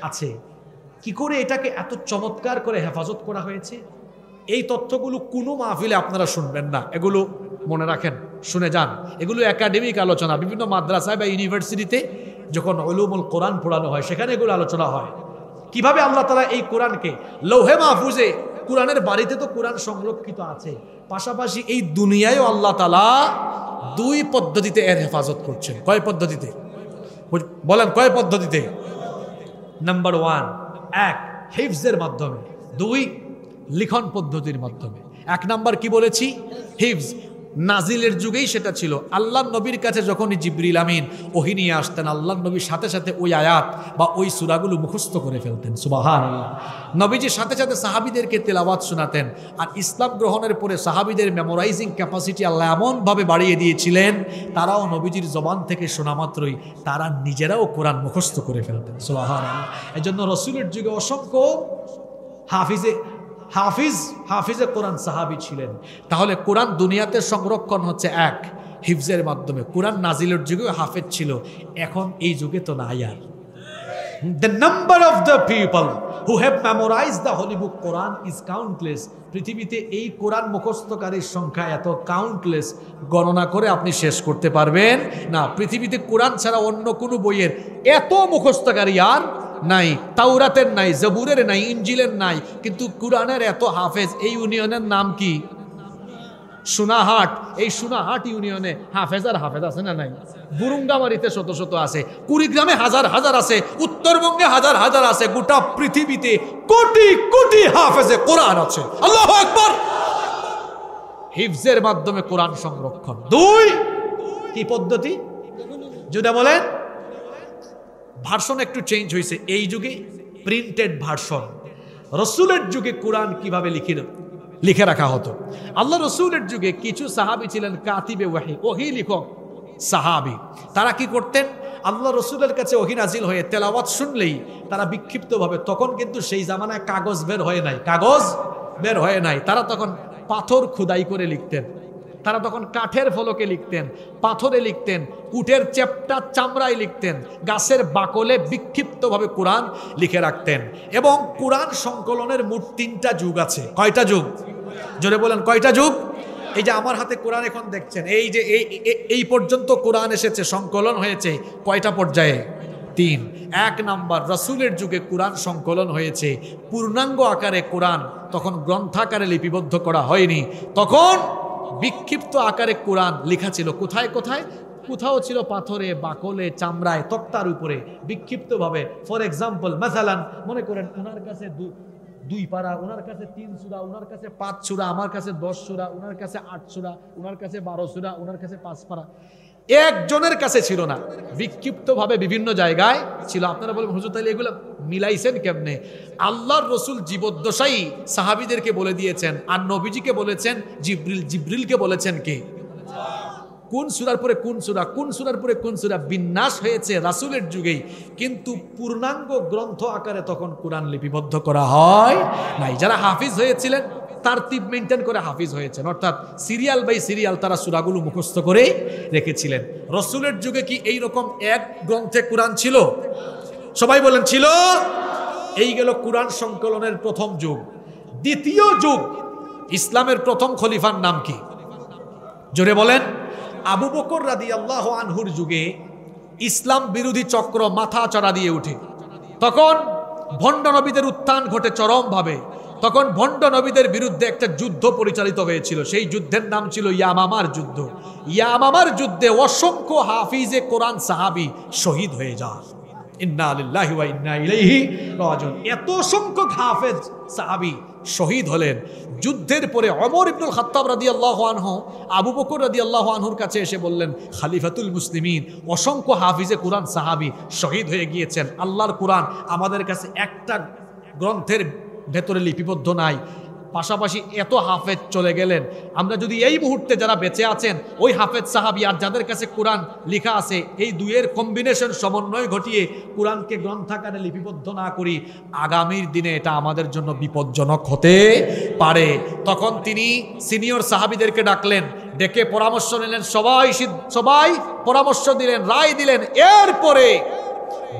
আছে। কি করে এটাকে এত চমৎকার করে হেফাজত করা হয়েছে? এই তথ্যগুলো কোনো মাহফিলে আপনারা শুনবেন না, এগুলো মনে রাখেন, শুনে যান। এগুলো একাডেমিক আলোচনা, বিভিন্ন মাদ্রাসায় বা ইউনিভার্সিটিতে যখন উলুমুল কোরআন পড়ানো হয় সেখানে এগুলো আলোচনা হয়। কিভাবে আল্লাহ তাআলা এই কোরআনকে লৌহে মাহফুজে, কোরআনের বাড়িতে তো কোরআন সংরক্ষিত আছে, পাশাপাশি এই দুনিয়ায়ও আল্লাহ তাআলা দুই পদ্ধতিতে এর হেফাজত করছেন। কয় পদ্ধতিতে বলেন? কয় পদ্ধতিতে? নাম্বার 1, 1 হিফজের মাধ্যমে, 2 লিখন পদ্ধতির মাধ্যমে। 1 নাম্বার কি বলেছি? হিফজ। নাজিলের যুগেই সেটা ছিল। আল্লাহর নবীর কাছে যখনই জিবরিল আমিন ওহী নিয়ে আসতেন, আল্লাহর নবীর সাথে সাথে ওই আয়াত বা ওই সূরাগুলো মুখস্থ করে ফেলতেন। সুবহানাল্লাহ। নবীজির সাথে সাথে সাহাবীদেরকে তেলাওয়াত শোনাতেন। আর ইসলাম গ্রহণের পরে সাহাবীদের মেমোরাইজিং ক্যাপাসিটি আল্লাহ এমনভাবে বাড়িয়ে দিয়েছিলেন, তারাও নবীজির জবান থেকে শোনা মাত্রই তারা নিজেরাও কোরআন মুখস্থ করে ফেলতেন। সুবহানাল্লাহ। এজন্য রাসূলের যুগে অসংখ্য হাফিজে কোরআন সাহাবী ছিলেন। তাহলে কোরআন দুনিয়াতে সংরক্ষণ হচ্ছে 1 হিফজের মাধ্যমে। কোরআন নাজিলের যুগেও হাফেজ ছিল, এখন এই যুগে তো নাই আর। The number of the people who have memorized the holy book Quran is countless. পৃথিবীতে এই কোরআন মুখস্থকারীর সংখ্যা এত কাউন্টলেস, গণনা করে আপনি শেষ করতে পারবেন না। পৃথিবীতে কোরআন ছাড়া অন্য কোনো বইয়ের এত মুখস্থকারী আর নাই। তাওরাতের নাই, জবুরের নাই, ইনজিলের নাই, কিন্তু কোরআনের এত হাফেজ। এই ইউনিয়নের নাম কি? সোনাহাট। এই সোনাহাট ইউনিয়নে হাফেজ আর হাফেজ আছে না নাই? বুরুঙ্গামারিতে শত শত আছে, কুড়িগ্রামে হাজার হাজার আছে, উত্তরবঙ্গে হাজার হাজার আছে, গোটা পৃথিবীতে কোটি কোটি হাফেজে কোরআন আছে। আল্লাহু আকবার। হিফজের মাধ্যমে কোরআন সংরক্ষণ। 2 কি পদ্ধতি? যেটা বলেন ভার্সন একটু চেঞ্জ হয়েছে এই যুগে, প্রিন্টেড ভার্সন। রসুলের যুগে কোরআন কিভাবে লিখে রাখা হতো? আল্লাহ রসুলের যুগে কিছু সাহাবী ছিলেন কাতিবে ওয়াহি, ওহী লিখক সাহাবী। তারা কি করতেন? আল্লাহ রসুলের কাছে ওহী নাজিল হয়ে তেলাওয়াত শুনলেই তারা বিক্ষিপ্তভাবে, তখন কিন্তু সেই জামানায় কাগজ বের হয়ে নাই, তারা তখন পাথর খোদাই করে লিখতেন। তারা তখন কাঠের ফলকে লিখতেন, পাথরে লিখতেন, উটের চেপটা চামড়ায় লিখতেন, গাছের বাকলে বিক্ষিপ্তভাবে কোরআন লিখে রাখতেন। এবং কোরআন সংকলনের মোট 3টা যুগ আছে। কয়টা যুগ? জোরে বলেন, কয়টা যুগ? এই যে আমার হাতে কোরআন এখন দেখছেন, এই যে এই পর্যন্ত কোরআন এসেছে, সংকলন হয়েছে কয়টা পর্যায়ে? 3। 1 নাম্বার, রাসূলের যুগে কোরআন সংকলন হয়েছে পূর্ণাঙ্গ আকারে। কোরআন তখন গ্রন্থাকারে লিপিবদ্ধ করা হয়নি, তখন বিক্ষিপ্ত আকারে কোরআন লেখা ছিল। কোথায় কোথায়? কোথাও ছিল পাথরে, বাকলে, চামড়ায়, তক্তার উপরে বিক্ষিপ্তভাবে। ফর এক্সাম্পল, মাসালান মনে করেন ওনার কাছে 2 পারা, ওনার কাছে 3 সূরা, ওনার কাছে 5 সূরা, আমার কাছে 10 সূরা, ওনার কাছে 8 সূরা, ওনার কাছে 12 সূরা, ওনার কাছে 5 পারা। একজনের কাছে ছিল না, বিক্ষিপ্তভাবে বিভিন্ন জায়গায় ছিল। আপনারা বলবেন হুজুর তাহলে এগুলো মিলাইছেন কেমনে? আল্লাহর রসুল জীবদ্দশাই সাহাবীদেরকে বলে দিয়েছেন, আর নবীজিকে বলেছেন জিবরিল। জিবরিলকে বলেছেন কে? কোন সূরার পরে কোন সূরা, কোন সূরার পরে কোন সূরা বিন্যাস হয়েছে রাসূলের যুগেই, কিন্তু পূর্ণাঙ্গ গ্রন্থ আকারে তখন কোরআন লিপিবদ্ধ করা হয় নাই। যারা হাফিজ হয়েছিলেন তারতিব মেইনটেইন করে হাফিজ হয়েছেন, অর্থাৎ সিরিয়াল বাই সিরিয়াল তারা সূরাগুলো মুখস্থ করে রেখেছিলেন। রাসূলের যুগে কি এই রকম এক গ্রন্থে কোরআন ছিল? সবাই বলেন ছিল। এই গেল কোরআন সংকলনের প্রথম যুগ। দ্বিতীয় যুগ, ইসলামের প্রথম খলিফার নাম কি? জোরে বলেন। আবু বকর রাদিয়াল্লাহু আনহুর যুগে ইসলাম বিরোধী চক্র মাথা চড়া দিয়ে উঠে। তখন ভণ্ড নবীদের উত্থান ঘটে চরমভাবে। তখন ভণ্ড নবীদের বিরুদ্ধে একটা যুদ্ধ পরিচালিত হয়েছিল, সেই যুদ্ধের নাম ছিল ইয়ামামার যুদ্ধ। ইয়ামামার যুদ্ধে অসংখ্য হাফিজে কোরআন সাহাবী শহীদ হয়ে যায়। ইন্না লিল্লাহি ওয়া ইন্না ইলাইহি রাজিউন। এত সংখ্যক হাফেজ সাহাবী শহীদ হলেন। যুদ্ধের পরে ওমর ইবনুল খাত্তাব রাদিয়াল্লাহু আনহু আবু বকর রাদিয়াল্লাহু আনহুর কাছে এসে বললেন, খলিফাতুল মুসলিমিন, অসংখ্য হাফিজে কোরআন সাহাবী শহীদ হয়ে গিয়েছেন, আল্লাহর কোরআন আমাদের কাছে একটা গ্রন্থের ভেতরে লিপিবদ্ধ নাই, পাশাপাশি এত হাফেজ চলে গেলেন, আমরা যদি এই মুহূর্তে যারা বেঁচে আছেন ওই হাফেজ সাহাবী আর যাদের কাছে কোরআন লেখা আছে এই দুইয়ের কম্বিনেশন সমন্বয় ঘটিয়ে কোরআনকে গ্রন্থাকারে লিপিবদ্ধ না করি, আগামীর দিনে এটা আমাদের জন্য বিপজ্জনক হতে পারে। তখন তিনি সিনিয়র সাহাবীদেরকে ডাকলেন, ডেকে পরামর্শ নিলেন, সবাই পরামর্শ দিলেন, রায় দিলেন। এরপরে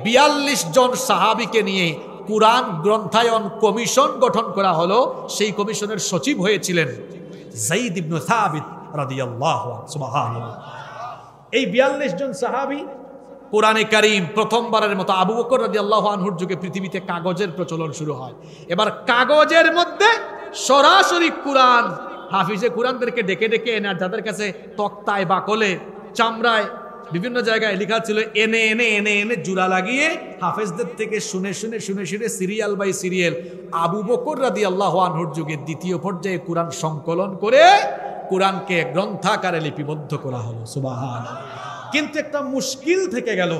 ৪২ জন সাহাবীকে নিয়ে কুরআন গ্রন্থায়ন কমিশন গঠন করা হলো। সেই কমিশনের সচিব হয়েছিলেন যায়েদ ইবনে সাবিত রাদিয়াল্লাহু আনহু। সুবহানাল্লাহ। এই ৪২ জন সাহাবী কোরআনে কারীম প্রথমবারের মতো আবু বকর রাদিয়াল্লাহু আনহুর যুগে পৃথিবীতে কাগজের প্রচলন শুরু হয়। এবার কাগজের মধ্যে সরাসরি কোরআন হাফিজে কোরআনদেরকে ডেকে ডেকে এনে, যাদের কাছে তক্তায়, বাকলে, চামড়ায় বিভিন্ন জায়গায় লেখা ছিল, এনে এনে এনে এনে জোড়া লাগিয়ে হাফেজদের থেকে শুনে শুনে শুনে শুনে serial by serial Abu Bakr রাদিয়াল্লাহু আনহুর যুগে দ্বিতীয় পর্যায়ে কোরআন সংকলন করে কোরআনকে গ্রন্থাকারে লিপিবদ্ধ করা হলো। সুবহানাল্লাহ। কিন্তু একটা মুশকিল থেকে গেল।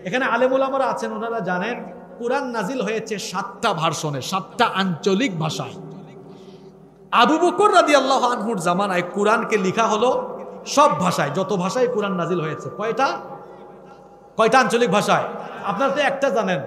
এখানে আলেম ওলামারা আছেন, ওনারা জানেন কোরআন নাজিল হয়েছে 7টা ভার্সনে, 7টা আঞ্চলিক ভাষায়। আবু বকর রাদিয়াল্লাহু আনহুর জামানায় কোরআনকে লেখা হলো সব ভাষায়, যত ভাষায় কোরআন নাজিল হয়েছে। কয়টা আঞ্চলিক ভাষায়? আপনারা তো একটা জানেন,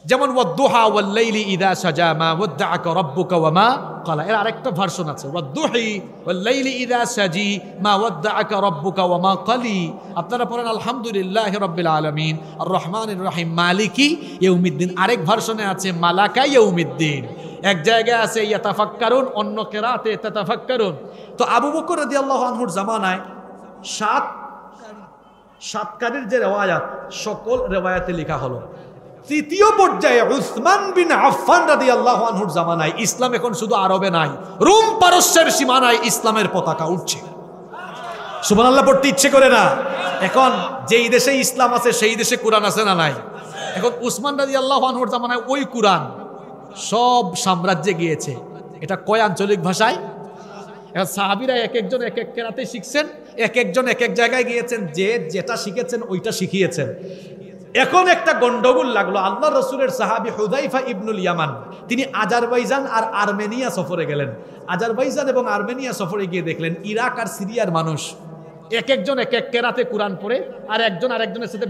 যেমন ওয়াদ-দুহা ওয়াল-লাইলি ইযা সাজা মা ওয়াদ্দাআকা রাব্বুকা ওয়া মা ক্বালা। এর আরেকটা ভার্সন আছে, ওয়াদ-দুহি ওয়াল-লাইলি ইযা সাজি মা ওয়াদ্দাআকা রাব্বুকা ওয়া মা ক্বালি। আপনারা পড়েন আলহামদুলিল্লাহি রাব্বিল আলামিন আর রহমানির রহিম মালিকি ইয়াউমিদ্দিন। আরেক ভার্সনে আছে মালাকা ইয়াউমিদ্দিন। এক জায়গায় আছে ইয়াতাফাক্কারুন, অন্য কিরাতে তাতাফাক্কারুন। তো আবু বকর রাদিয়াল্লাহু আনহুর জামানায় সাতকারীর যে রেওয়ায়াত, সকল রেওয়ায়াতে লেখা হলো। তৃতীয় পর্যায়ে উসমান বিন আফফান রাদিয়াল্লাহু আনহুর জামানায়, ইসলাম এখন শুধু আরবে নাই, রোম পারস্যের সীমানায় ইসলামের পতাকা উঠছে। সুবহানাল্লাহ পড়তে ইচ্ছে করে না? এখন যেই দেশে ইসলাম আছে সেই দেশে কোরআন আছে না নাই? এখন উসমান রাদিয়াল্লাহু আনহুর জামানায় ওই কোরআন সব সাম্রাজ্যে গিয়েছে। এটা কয় আঞ্চলিক ভাষায়? এখন সাহাবীরা এক একজন এক এক কেরাতে শিখছেন, এক একজন এক এক জায়গায় গিয়েছেন, যে যেটা শিখেছেন ওইটা শিখিয়েছেন। এখন একটা গন্ডগোল লাগলো। আল্লাহ রসুলের সাহাবী হুযাইফা ইবনুল ইয়ামান, তিনি আজারবাইজান আর আর্মেনিয়া সফরে গেলেন। আজারবাইজান এবং আর্মেনিয়া সফরে গিয়ে দেখলেন ইরাক আর সিরিয়ার মানুষ এক একজন এক এক কেরাতে কোরআন পড়ে, আর একজন আরেকজনের সাথে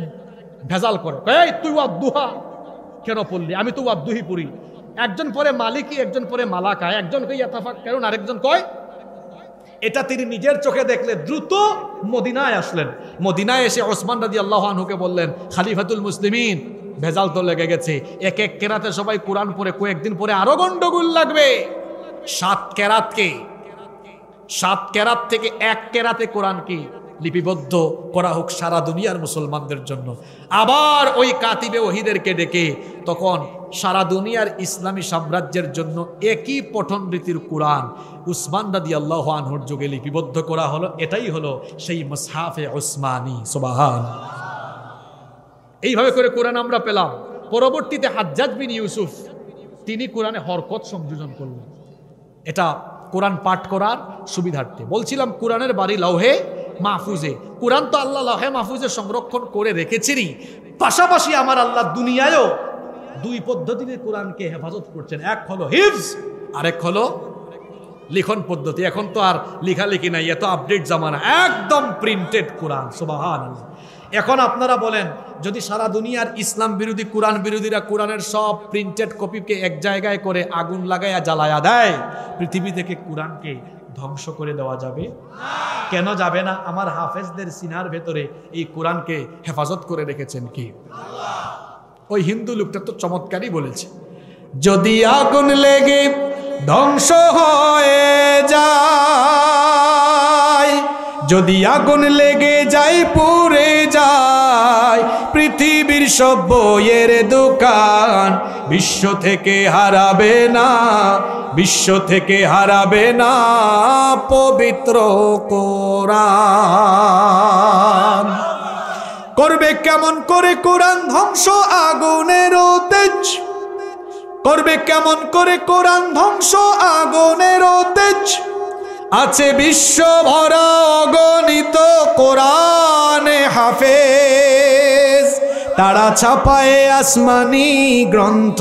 ভেজাল করে, এই তুই ওয়াদ-দুহা কেন পড়লি, আমি তো ওয়াদ-দুহি পড়ি। একজন পরে মালিকি, একজন পরে মালাকা, একজন কই ইয়াতাফাক্কারুন, আরেকজন কয়। এটা তিনি নিজের চোখে দেখলে দ্রুত মদিনায় আসলেন। মদিনায় এসে ওসমান রাদিয়াল্লাহু আনহুকে বললেন, খলিফাতুল মুসলিমিন, ভেজাল তো লেগে গেছে, এক এক কেরাতে সবাই কোরআন পড়ে, কয়েকদিন পরে আরো গন্ডগোল লাগবে। 7 কেরাত থেকে এক কেরাতে কোরআনকে লিপিবদ্ধ করা হোক সারা দুনিয়ার মুসলমানদের জন্য। আবার ওই কাতিবে ওহীদেরকে ডেকে তখন সারা দুনিয়ার ইসলামী সাম্রাজ্যের জন্য একই পঠন রীতির কোরআন উসমান রাদিয়াল্লাহু আনহুর যুগে লিপিবদ্ধ করা হলো। এটাই হলো সেই মুসহাফে উসমানী। সুবহানাল্লাহ। এইভাবে করে কোরআন আমরা পেলাম। পরবর্তীতে হাজ্জাজ বিন ইউসুফ তিনি কোরআনে হরকত সংযোজন করলেন, এটা কোরআন পাঠ করার সুবিধার্থে। বলছিলাম কোরআনের বাড়ি লৌহে মাহফুজে। কোরআন তো আল্লাহ লৌহে মাহফুজে সংরক্ষণ করে রেখেছেনই, পাশাপাশি আমার আল্লাহ দুনিয়ায়ও 2 পদ্ধতিতে কোরআনকে হেফাজত করছেন। এক হলো হিফজ, আরেক হলো লিখন পদ্ধতি। এখন তো আর লেখালেখি নাই, এত আপডেট জামানা, একদম প্রিন্টেড কোরআন। সুবহানাল্লাহ। এখন আপনারা বলেন, যদি সারা দুনিয়ার ইসলাম বিরোধী কোরআন বিরোধীরা কোরআনের সব প্রিন্টেড কপিকে এক জায়গায় করে আগুন লাগাইয়া জ্বালায়া দেয়, পৃথিবী থেকে কোরআনকে ধ্বংস করে দেওয়া যাবে? কেন যাবে না? আমার হাফেজদের সিনার ভেতরে এই কোরআনকে হেফাজত করে রেখেছেন কি আল্লাহ। ওই হিন্দু লোকটা তো চমৎকারই বলেছে, যদি আগুন লেগে ধ্বংস হয়ে যায়, যদি আগুন লেগে যায় পুড়ে যায় পৃথিবীর সব বইয়ের দোকান, বিশ্ব থেকে হারাবে না, বিশ্ব থেকে হারাবে না পবিত্র কোরআন। করবে কেমন করে কোরআন ধ্বংস আগুনের তেজ, করবে কেমন করে কোরআন ধ্বংস আগুনের তেজ, আছে বিশ্ব ভরা অগণিত কোরআনে হাফেজ। তারা ছাপায়ে আসমানি গ্রন্থ,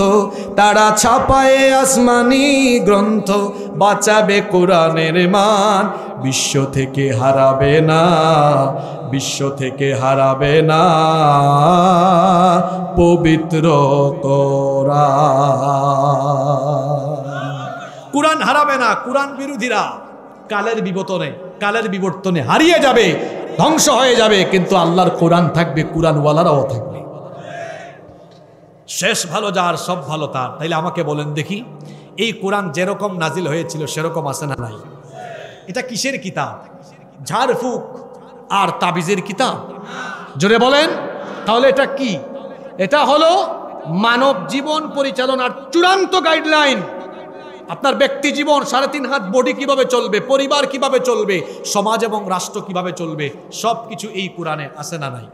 তারা ছাপায়ে আসমানি গ্রন্থ, বাঁচাবে কোরআনের মান, বিশ্ব থেকে হারাবে না, বিশ্ব থেকে হারাবে না পবিত্র কোরআন। কোরআন হারাবে না। কোরআন বিরোধীরা কালের বিবর্তনে হারিয়ে যাবে, ধ্বংস হয়ে যাবে, কিন্তু আল্লাহর কোরআন থাকবে, কোরআনওয়ালারাও থাকবে। শেষ ভালো যার সব ভালো তার। তাইলে আমাকে বলেন দেখি, এই কোরআন যেরকম নাজিল হয়েছিল সেরকম আছে না নাই? এটা কিসের কিতাব? ঝাড়ফুঁক আর তাবিজের কিতাব? জোরে বলেন। তাহলে এটা কি? এটা হলো মানব জীবন পরিচালনার চূড়ান্ত গাইডলাইন। আপনার ব্যক্তি জীবন, 3.5 হাত বডি কিভাবে চলবে, পরিবার কিভাবে চলবে, সমাজ এবং রাষ্ট্র কিভাবে চলবে, সবকিছু এই কোরআনে আছে না নাই?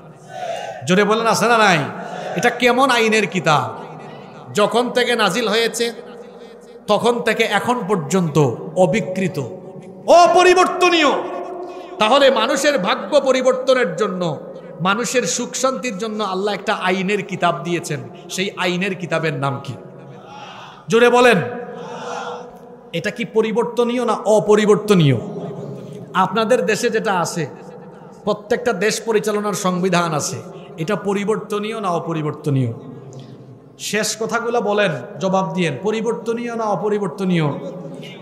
জোরে বলেন আছে না নাই? এটা কেমন আইনের কিতাব? যখন থেকে নাজিল হয়েছে তখন থেকে এখন পর্যন্ত অবিকৃত, অপরিবর্তনীয়। তাহলে মানুষের ভাগ্য পরিবর্তনের জন্য, মানুষের সুখ শান্তির জন্য আল্লাহ একটা আইনের কিতাব দিয়েছেন। সেই আইনের কিতাবের নাম কি? জোরে বলেন। এটা কি পরিবর্তনীয় না অপরিবর্তনীয়? আপনাদের দেশে যেটা আছে, প্রত্যেকটা দেশ পরিচালনার সংবিধান আছে, এটা পরিবর্তনীয় না অপরিবর্তনীয়? শেষ কথাগুলো বলেন, জবাব দিয়েন। পরিবর্তনীয় না অপরিবর্তনীয়?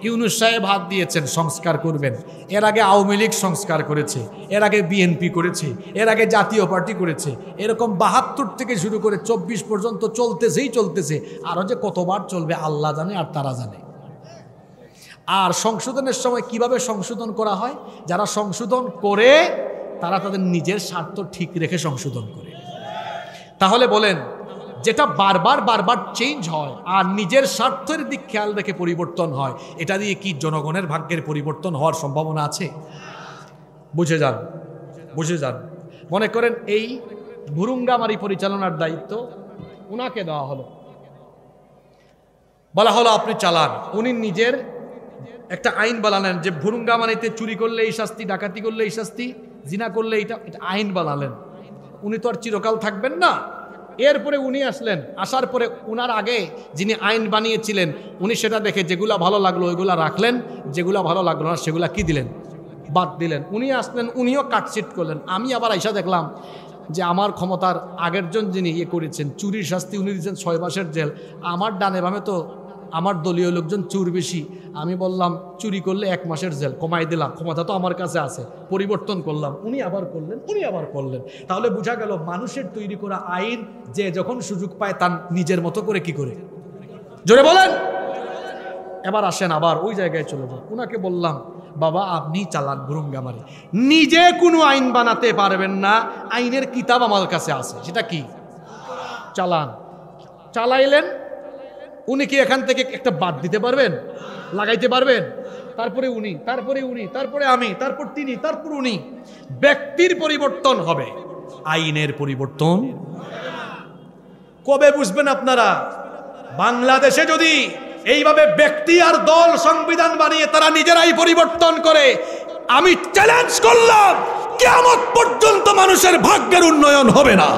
ইউনূস সাহেব হাত দিয়েছেন সংস্কার করবেন। এর আগে আওয়ামী লীগ সংস্কার করেছে, এর আগে বিএনপি করেছে, এর আগে জাতীয় পার্টি করেছে। এরকম 72 থেকে শুরু করে 24 পর্যন্ত চলতেছে। আরও যে কতবার চলবে আল্লাহ জানে আর তারা জানে। আর সংশোধনের সময় কিভাবে সংশোধন করা হয়? যারা সংশোধন করে তারা তাদের নিজের স্বার্থ ঠিক রেখে সংশোধন করে। তাহলে বলেন, যেটা বারবার চেঞ্জ হয় আর নিজের স্বার্থের দিক খেয়াল রেখে পরিবর্তন হয়, এটা দিয়ে কি জনগণের ভাগ্যের পরিবর্তন হওয়ার সম্ভাবনা আছে? বুঝে যান। মনে করেন এই ভুরুঙ্গামারি পরিচালনার দায়িত্ব উনাকে দেওয়া হলো, বলা হলো আপনি চালান। উনি নিজের একটা আইন বানালেন যে ভুরুঙ্গামারিতে চুরি করলে এই শাস্তি, ডাকাতি করলে এই শাস্তি, জিনা করলে এটা আইন বানালেন। উনি তো আর চিরকাল থাকবেন না। এরপরে উনি আসলেন, আসার পরে উনার আগে যিনি আইন বানিয়েছিলেন উনি সেটা দেখে যেগুলা ভালো লাগলো ওইগুলা রাখলেন, যেগুলা ভালো লাগলো না সেগুলা কি দিলেন? বাদ দিলেন। উনি আসলেন, উনিও কাটছিট করলেন। আমি আবার আইসা দেখলাম যে আমার ক্ষমতার আগের জন যিনি করেছেন চুরির শাস্তি উনি দিচ্ছেন 6 মাসের জেল। আমার ডানে বামে তো আমার দলীয় লোকজন চুর বেশি। আমি বললাম চুরি করলে 1 মাসের জেল কমাই দিলাম, ক্ষমতা তো আমার কাছে আছে, পরিবর্তন করলাম। উনি আবার করলেন। তাহলে বোঝা গেল মানুষের তৈরি করা আইন যে যখন সুযোগ পায় তার নিজের মতো করে কি করে। জোরে বলেন। এবার আসেন আবার ওই জায়গায় চলে যান। উনাকে বললাম, বাবা আপনি চালান ভুরুঙ্গামারি, নিজে কোনো আইন বানাতে পারবেন না, আইনের কিতাব আমার কাছে আছে, সেটা কি? চালান। চালাইলেন। উনি কি এখান থেকে একটা বাদ দিতে পারবেন, লাগাইতে পারবেন? তারপরে উনি, তারপরে আমি, তারপর তিনি, তারপর উনি। ব্যক্তির পরিবর্তন হবে, আইনের পরিবর্তন কবে বুঝবেন আপনারা? বাংলাদেশে যদি এইভাবে ব্যক্তি আর দল সংবিধান বানিয়ে তারা নিজেরাই পরিবর্তন করে, আমি চ্যালেঞ্জ করলাম কিয়ামত পর্যন্ত মানুষের ভাগ্যের উন্নয়ন হবে না।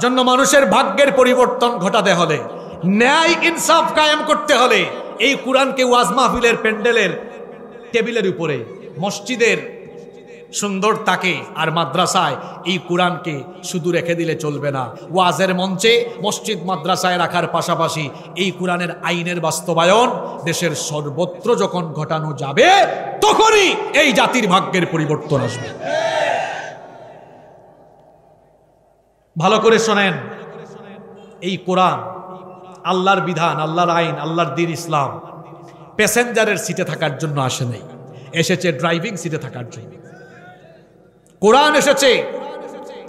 জন্য মানুষের ভাগ্যের পরিবর্তন ঘটাতে হলে, ন্যায় ইনসাফ কায়েম করতে হলে এই কোরআনকে ওয়াজ মাহফিলের প্যান্ডেলের টেবিলের উপরে, মসজিদের সুন্দর থাকে। আর মাদ্রাসায় এই কোরআনকে শুধু রেখে দিলে চলবে না, ওয়াজের মঞ্চে মসজিদ মাদ্রাসায় রাখার পাশাপাশি এই কোরআনের আইনের বাস্তবায়ন দেশের সর্বত্র যখন ঘটানো যাবে তখনই এই জাতির ভাগ্যের পরিবর্তন আসবে। ভালো করে শোনেন, এই কোরআন আল্লাহর বিধান, আল্লাহর আইন, আল্লাহর দ্বীন ইসলাম প্যাসেঞ্জারের সিটে থাকার জন্য আসে নাই, এসেছে ড্রাইভিং সিটে থাকার জন্য। কোরআন এসেছে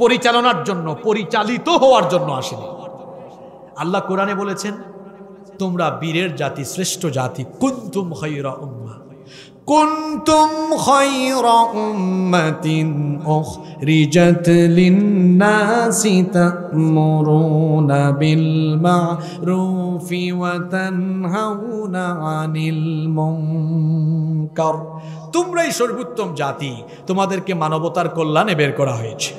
পরিচালনার জন্য, পরিচালিত হওয়ার জন্য আসেনি। আল্লাহ কোরআনে বলেছেন, তোমরা বীরের জাতি, শ্রেষ্ঠ জাতি। কুনতুম খায়রা উম্মাহ, কুনতুম খায়রা উম্মাতিন উখরিজাত লিন-নাসি তা'মুরুনা বিল মা'রুফি ওয়া তানহাউনা আনিল মুনকার। তোমরাই সর্বোত্তম জাতি, তোমাদেরকে মানবতার কল্যাণে বের করা হয়েছে।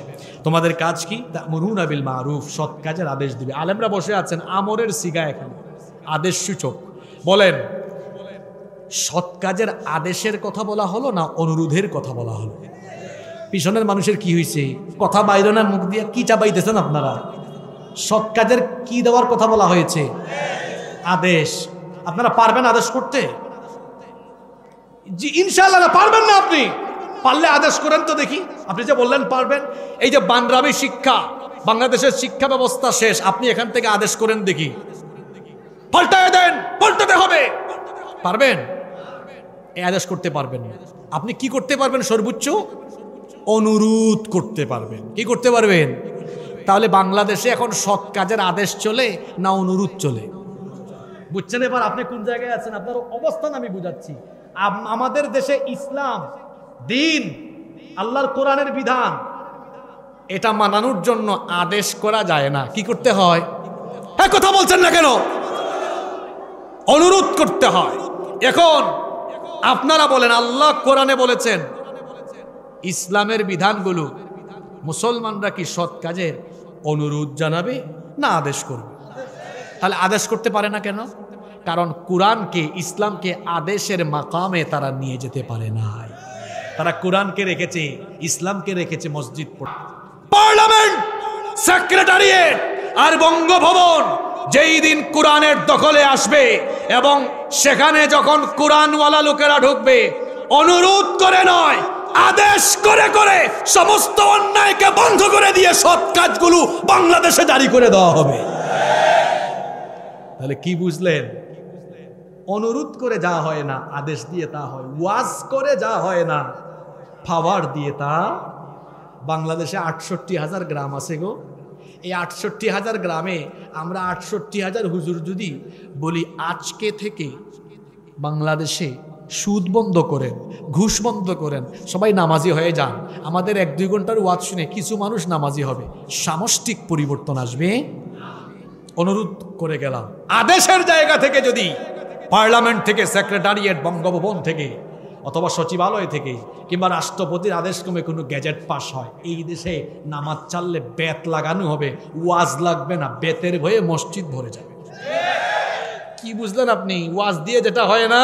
তোমাদের কাজ কি? তা'মুরুনা বিল মা'রুফ, সৎ কাজের আদেশ দিবে। আলেমরা বসে আছেন, আমরের সিগা এখানে, আদেশ সূচক। বলেন, সৎ কাজের আদেশের কথা বলা হলো না অনুরোধের কথা বলা হলো? পিছনের মানুষের কি হয়েছে? কথা বাইরে না, মুখ দিয়ে কি চাবাইতেছেন আপনারা? সৎ কাজের কি দেওয়ার কথা বলা হয়েছে? আদেশ। আপনারা পারবেন আদেশ করতে? জি ইনশাআল্লাহ পারবেন না। আপনি পারলে আদেশ করেন তো দেখি। আপনি যে বললেন পারবেন, এই যে বানরাবি শিক্ষা, বাংলাদেশের শিক্ষা ব্যবস্থা শেষ, আপনি এখান থেকে আদেশ করেন দেখি, পাল্টায় দেন, পাল্টাতে হবে। পারবেন? এই আদেশ করতে পারবেন না। আপনি কি করতে পারবেন? সর্বোচ্চ অনুরোধ করতে পারবেন। কি করতে পারবেন? তাহলে বাংলাদেশে এখন সৎ কাজের আদেশ চলে না অনুরোধ চলে? বুঝছেন এবার আপনি কোন জায়গায় আছেন? আপনার অবস্থান আমি বুঝাচ্ছি। আমাদের দেশে ইসলাম, দ্বীন, আল্লাহর কোরআনের বিধান, এটা মানানোর জন্য আদেশ করা যায় না। কি করতে হয়? হ্যাঁ, কথা বলছেন না কেন? অনুরোধ করতে হয়। এখন আপনারা বলেন, আল্লাহ কোরআনে বলেছেন ইসলামের বিধানগুলো, মুসলমানরা কি সৎ কাজের অনুরোধ জানাবে না আদেশ করবে? তাহলে আদেশ করতে পারে না কেন? কারণ কোরআনকে, ইসলামকে আদেশের মাকামে তারা নিয়ে যেতে পারে নাই। তারা কোরআনকে রেখেছে, ইসলামকে রেখেছে মসজিদ, পার্লামেন্ট, সেক্রেটারিয়েট আর বঙ্গভবন। যেই দিন কোরআনের দখলে আসবে এবং সেখানে যখন কোরআনওয়ালা লোকেরা ঢুকবে, অনুরোধ করে নয়, আদেশ করে করে সমস্ত অন্যায়কে বন্ধ করে দিয়ে সৎ কাজগুলো বাংলাদেশে জারি করে দেওয়া হবে। তাহলে কি বুঝলেন? অনুরোধ করে যা হয় না, আদেশ দিয়ে তা হয়। ওয়াজ করে যা হয় না, পাওয়ার দিয়ে তা। বাংলাদেশে 68,000 গ্রাম আছে গো। এই 68,000 গ্রামে আমরা 68,000 হুজুর যদি বলি আজকে থেকে বাংলাদেশে সুদ বন্ধ করেন, ঘুষ বন্ধ করেন, সবাই নামাজি হয়ে যান, আমাদের 1-2 ঘন্টার ওয়াজ শুনে কিছু মানুষ নামাজি হবে, সামষ্টিক পরিবর্তন আসবে? অনুরোধ করে গেলাম। আদেশের জায়গা থেকে যদি পার্লামেন্ট থেকে, সেক্রেটারিয়েট, বঙ্গভবন থেকে অথবা সচিবালয় থেকে কিংবা রাষ্ট্রপতির আদেশ ক্রমে কোনো গ্যাজেট পাস হয়, এই দেশে নামাজ চাললে বেত লাগানো হবে, ওয়াজ লাগবে না, বেতের ভয়ে মসজিদ ভরে যাবে। কি বুঝলেন আপনি? ওয়াজ দিয়ে যেটা হয় না।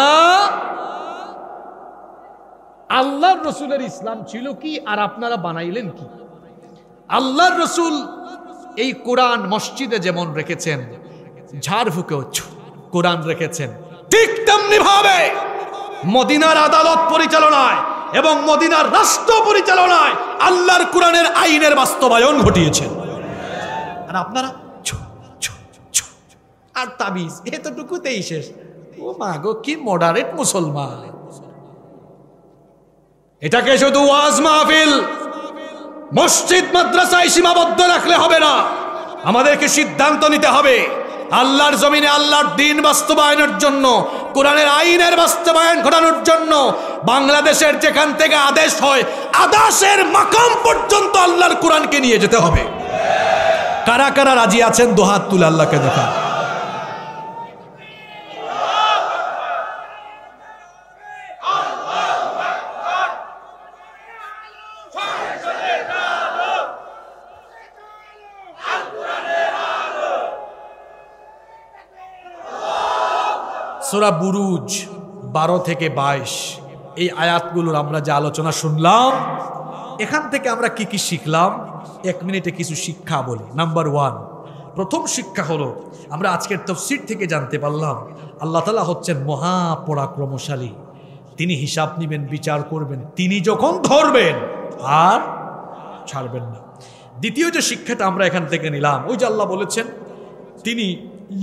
আল্লাহর রসুলের ইসলাম ছিল কি আর আপনারা বানাইলেন কি? আল্লাহর রসুল এই কোরআন মসজিদে যেমন রেখেছেন, ঝাড় ফুকেও কোরআন রেখেছেন, ঠিক তেমনি ভাবে মদিনার আদালত পরিচালনায় এবং মদিনার রাষ্ট্র পরিচালনায় আল্লাহর কোরআনের আইনের বাস্তবায়ন ঘটিয়েছেন। আর আপনারা আর তাবিজ, এতটুকুতেই শেষ। ও মা গো, কি মডারেট মুসলমান! এটাকে শুধু ওয়াজ মাহফিল, মসজিদ, মাদ্রাসায় সীমাবদ্ধ রাখলে হবে না। আমাদেরকে সিদ্ধান্ত নিতে হবে আল্লাহর জমিনে আল্লাহর দ্বীন বাস্তবায়নের জন্য, কোরআনের আইনের বাস্তবায়ন ঘটানোর জন্য বাংলাদেশের যেখান থেকে আদেশ হয়, আদেশের মাকাম পর্যন্ত আল্লাহর কোরআনকে নিয়ে যেতে হবে। কারা কারা রাজি আছেন? দুহাত তুলে আল্লাহকে দেখা। সূরা বুরুজ 12 থেকে 22 এই আয়াতগুলোর আমরা যে আলোচনা শুনলাম, এখান থেকে আমরা কি কি শিখলাম, 1 মিনিটে কিছু শিক্ষা বলি। নাম্বার 1, প্রথম শিক্ষা হলো আমরা আজকের তাফসীর থেকে জানতে পারলাম আল্লাহ তাআলা হচ্ছেন মহাপরাক্রমশালী। তিনি হিসাব নিবেন, বিচার করবেন, তিনি যখন ধরবেন আর ছাড়বেন না। দ্বিতীয় যে শিক্ষাটা আমরা এখান থেকে নিলাম, ওই যে আল্লাহ বলেছেন তিনি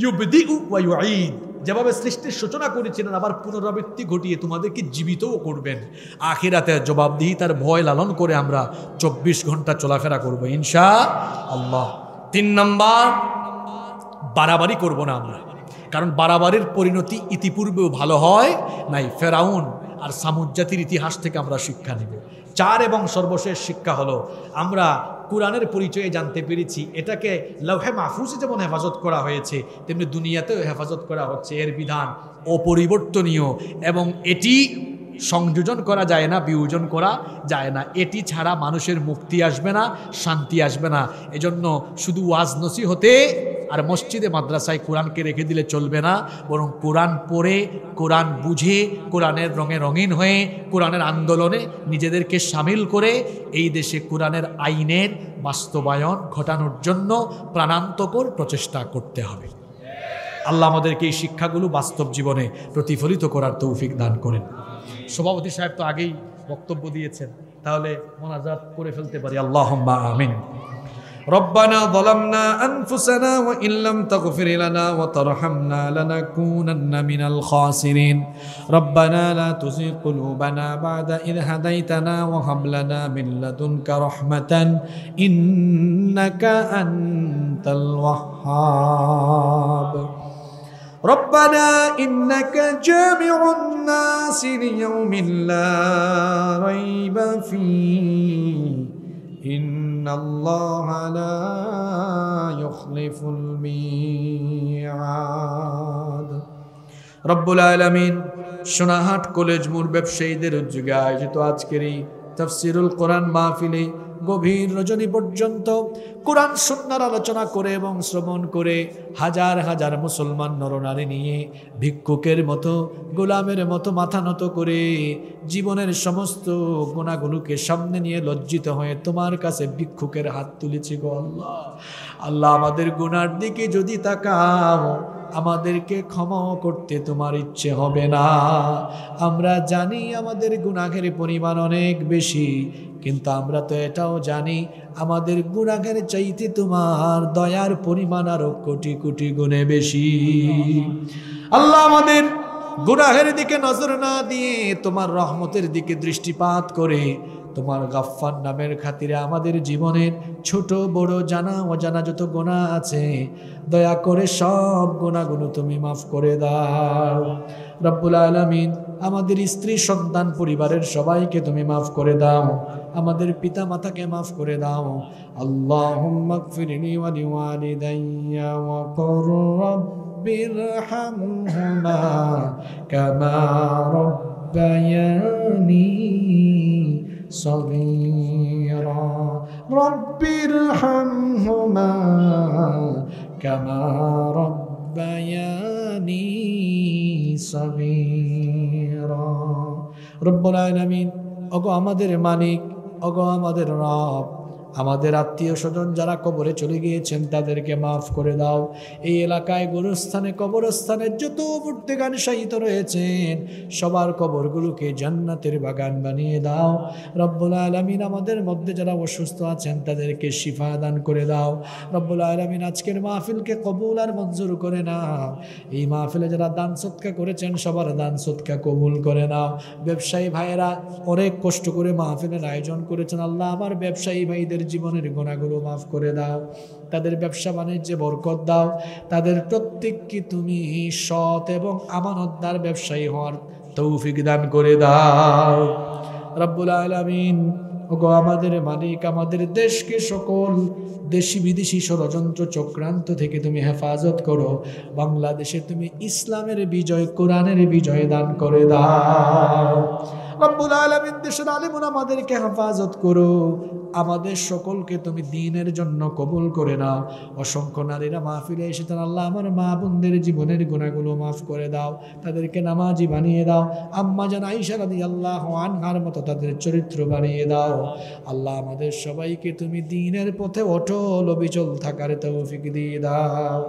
ইউবদিউ ওয়া ইউঈদ, যেভাবে সৃষ্টির সূচনা করেছিলেন আবার পুনরাবৃত্তি ঘটিয়ে তোমাদেরকে জীবিতও করবেন। আখিরাতে জবাবদিহিতার ভয় লালন করে আমরা 24 ঘন্টা চলাফেরা করব ইনশাআল্লাহ। 3 নাম্বার, বাড়াবাড়ি করব না আমরা, কারণ বাড়াবাড়ির পরিণতি ইতিপূর্বেও ভালো হয় নাই। ফেরাউন আর সামুদ জাতির ইতিহাস থেকে আমরা শিক্ষা নিব। 4 এবং সর্বশেষ শিক্ষা হলো আমরা কোরআনের পরিচয়ে জানতে পেরেছি এটাকে লৌহে মাহফুজে যেমন হেফাজত করা হয়েছে তেমনি দুনিয়াতেও হেফাজত করা হচ্ছে। এর বিধান অপরিবর্তনীয় এবং এটি সংযোজন করা যায় না, বিয়োজন করা যায় না। এটি ছাড়া মানুষের মুক্তি আসবে না, শান্তি আসবে না। এজন্য শুধু ওয়াজ নসিহতে আর মসজিদে মাদ্রাসায় কোরআনকে রেখে দিলে চলবে না, বরং কোরআন পড়ে, কোরআন বুঝে, কোরআনের রঙে রঙিন হয়ে, কোরআনের আন্দোলনে নিজেদেরকে সামিল করে এই দেশে কোরআনের আইনের বাস্তবায়ন ঘটানোর জন্য প্রাণান্তকর প্রচেষ্টা করতে হবে। আল্লাহ আমাদেরকে এই শিক্ষাগুলো বাস্তব জীবনে প্রতিফলিত করার তৌফিক দান করেন। সভাপতি সাহেব তো আগেই বক্তব্য দিয়েছেন, তাহলে মোনাজাত করে ফেলতে পারি। আল্লাহুম্মা আমিন। ربنا ظلمنا أنفسنا وإن لم تغفر لنا وترحمنا لنكونن من الخاسرين ربنا لا تزغ قلوبنا بعد إذ هديتنا وهب لنا من لدنك رحمة إنك أنت الوهاب ربنا إنك جامع الناس ليوم لا ريب فيه إن الله لا يخلف الميعاد রব্বুল আলামিন সোনাহাট কলেজ মোড় ব্যবসায়ীদের উদ্যোগে আয়োজিত আজকের এই তাফসীরুল কোরআন মাহফিলে গভীর রজনী পর্যন্ত কোরআন সুন্নাহর আলোচনা করে এবং শ্রবণ করে হাজার হাজার মুসলমান নরনারী নিয়ে ভিক্ষুকের মতো, গোলামের মতো মাথা নত করে জীবনের সমস্ত গুনাহগুলোকে সামনে নিয়ে লজ্জিত হয়ে তোমার কাছে ভিক্ষুকের হাত তুলেছি গো আল্লাহ। আল্লাহ, আমাদের গুনার দিকে যদি তাকাও আমাদেরকে ক্ষমা করতে তোমার ইচ্ছে হবে না। আমরা জানি আমাদের গুনাহের পরিমাণ অনেক বেশি, কিন্তু আমরা তো এটাও জানি আমাদের গুনাহের চাইতে তোমার দয়ার পরিমাণ আরো কোটি কোটি গুণে বেশি। আল্লাহ, আমাদের গুনাহের দিকে নজর না দিয়ে তোমার রহমতের দিকে দৃষ্টিপাত করে তোমার গাফফার নামের খাতিরে আমাদের জীবনের ছোট বড় জানা অজানা যত গুনাহ আছে দয়া করে সব গুনাহগুলো তুমি মাফ করে দাও রব্বুল আলামিন। আমাদের স্ত্রী সন্তান পরিবারের সবাইকে তুমি মাফ করে দাও, আমাদের পিতা মাতাকে মাফ করে দাও। আল্লাহুম্মা গফিরলি ওয়া লিওয়ালিদাইয়া ওয়া কুর রাব্বিরহামহুমা কামা রাব্বায়ানি صغيرا رب ارحمهما كما ربياني صغيرا رب العالمين ওগো আমাদের মালিক, ওগো আমাদের রব, আমাদের আত্মীয় স্বজন যারা কবরে চলে গিয়েছেন তাদেরকে মাফ করে দাও। এই এলাকায় গুরুস্থানে কবরস্থানের যত মূর্তিগান শায়িত রয়েছেন সবার কবরগুলোকে জান্নাতের বাগান বানিয়ে দাও রব্বুল আলামিন। আমাদের মধ্যে যারা অসুস্থ আছেন তাদেরকে শিফা দান করে দাও রব্বুল আলামিন। আজকের মাহফিলকে কবুল আর মঞ্জুর করে নাও। এই মাহফিলে যারা দান সদকা করেছেন সবার দান সদকা কবুল করে নাও। ব্যবসায়ী ভাইয়েরা অনেক কষ্ট করে মাহফিলের আয়োজন করেছেন, আল্লাহ আমার ব্যবসায়ী ভাইদের জীবনের গুনাহগুলো মাফ করে দাও, তাদের ব্যবসা বাণিজ্যে বরকত দাও, তাদের প্রত্যেককে তুমি সৎ এবং আমানতদার ব্যবসায়ী হওয়ার তৌফিক দান করে দাও রব্বুল আলামিন। ওগো আমাদের মালিক, আমাদের দেশকে সকল দেশি বিদেশি ষড়যন্ত্র চক্রান্ত থেকে তুমি হেফাজত করো। বাংলাদেশে তুমি ইসলামের বিজয়, কোরআনের বিজয় দান করে দাও। রব্বুল আলামিন দেশের আলেম ওলামাদেরকে হেফাজত করো, আমাদের সকলকে তুমি দ্বীনের জন্য কবুল করে নাও। অসংখ্য নারীরা মাহফিলে এসেছেন, আল্লাহ আমার মা বোনদের জীবনের গুনাহগুলো মাফ করে দাও, তাদেরকে নামাজি বানিয়ে দাও। আম্মা জান আয়েশা রাদিয়াল্লাহু আনহার মতো তাদের চরিত্র বানিয়ে দাও। আল্লাহ আমাদের সবাইকে তুমি দ্বীনের পথে অটল অবিচল থাকার তৌফিক দিয়ে দাও।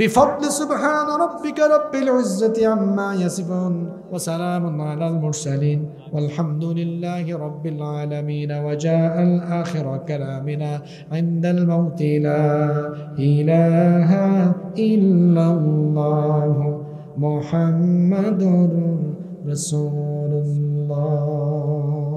بفضل سبحان ربك رب العزة عما يصفون وسلام على المرسلين والحمد لله رب العالمين. وجاء الآخر كلامنا عند الموت لا إله إلا الله محمد رسول الله.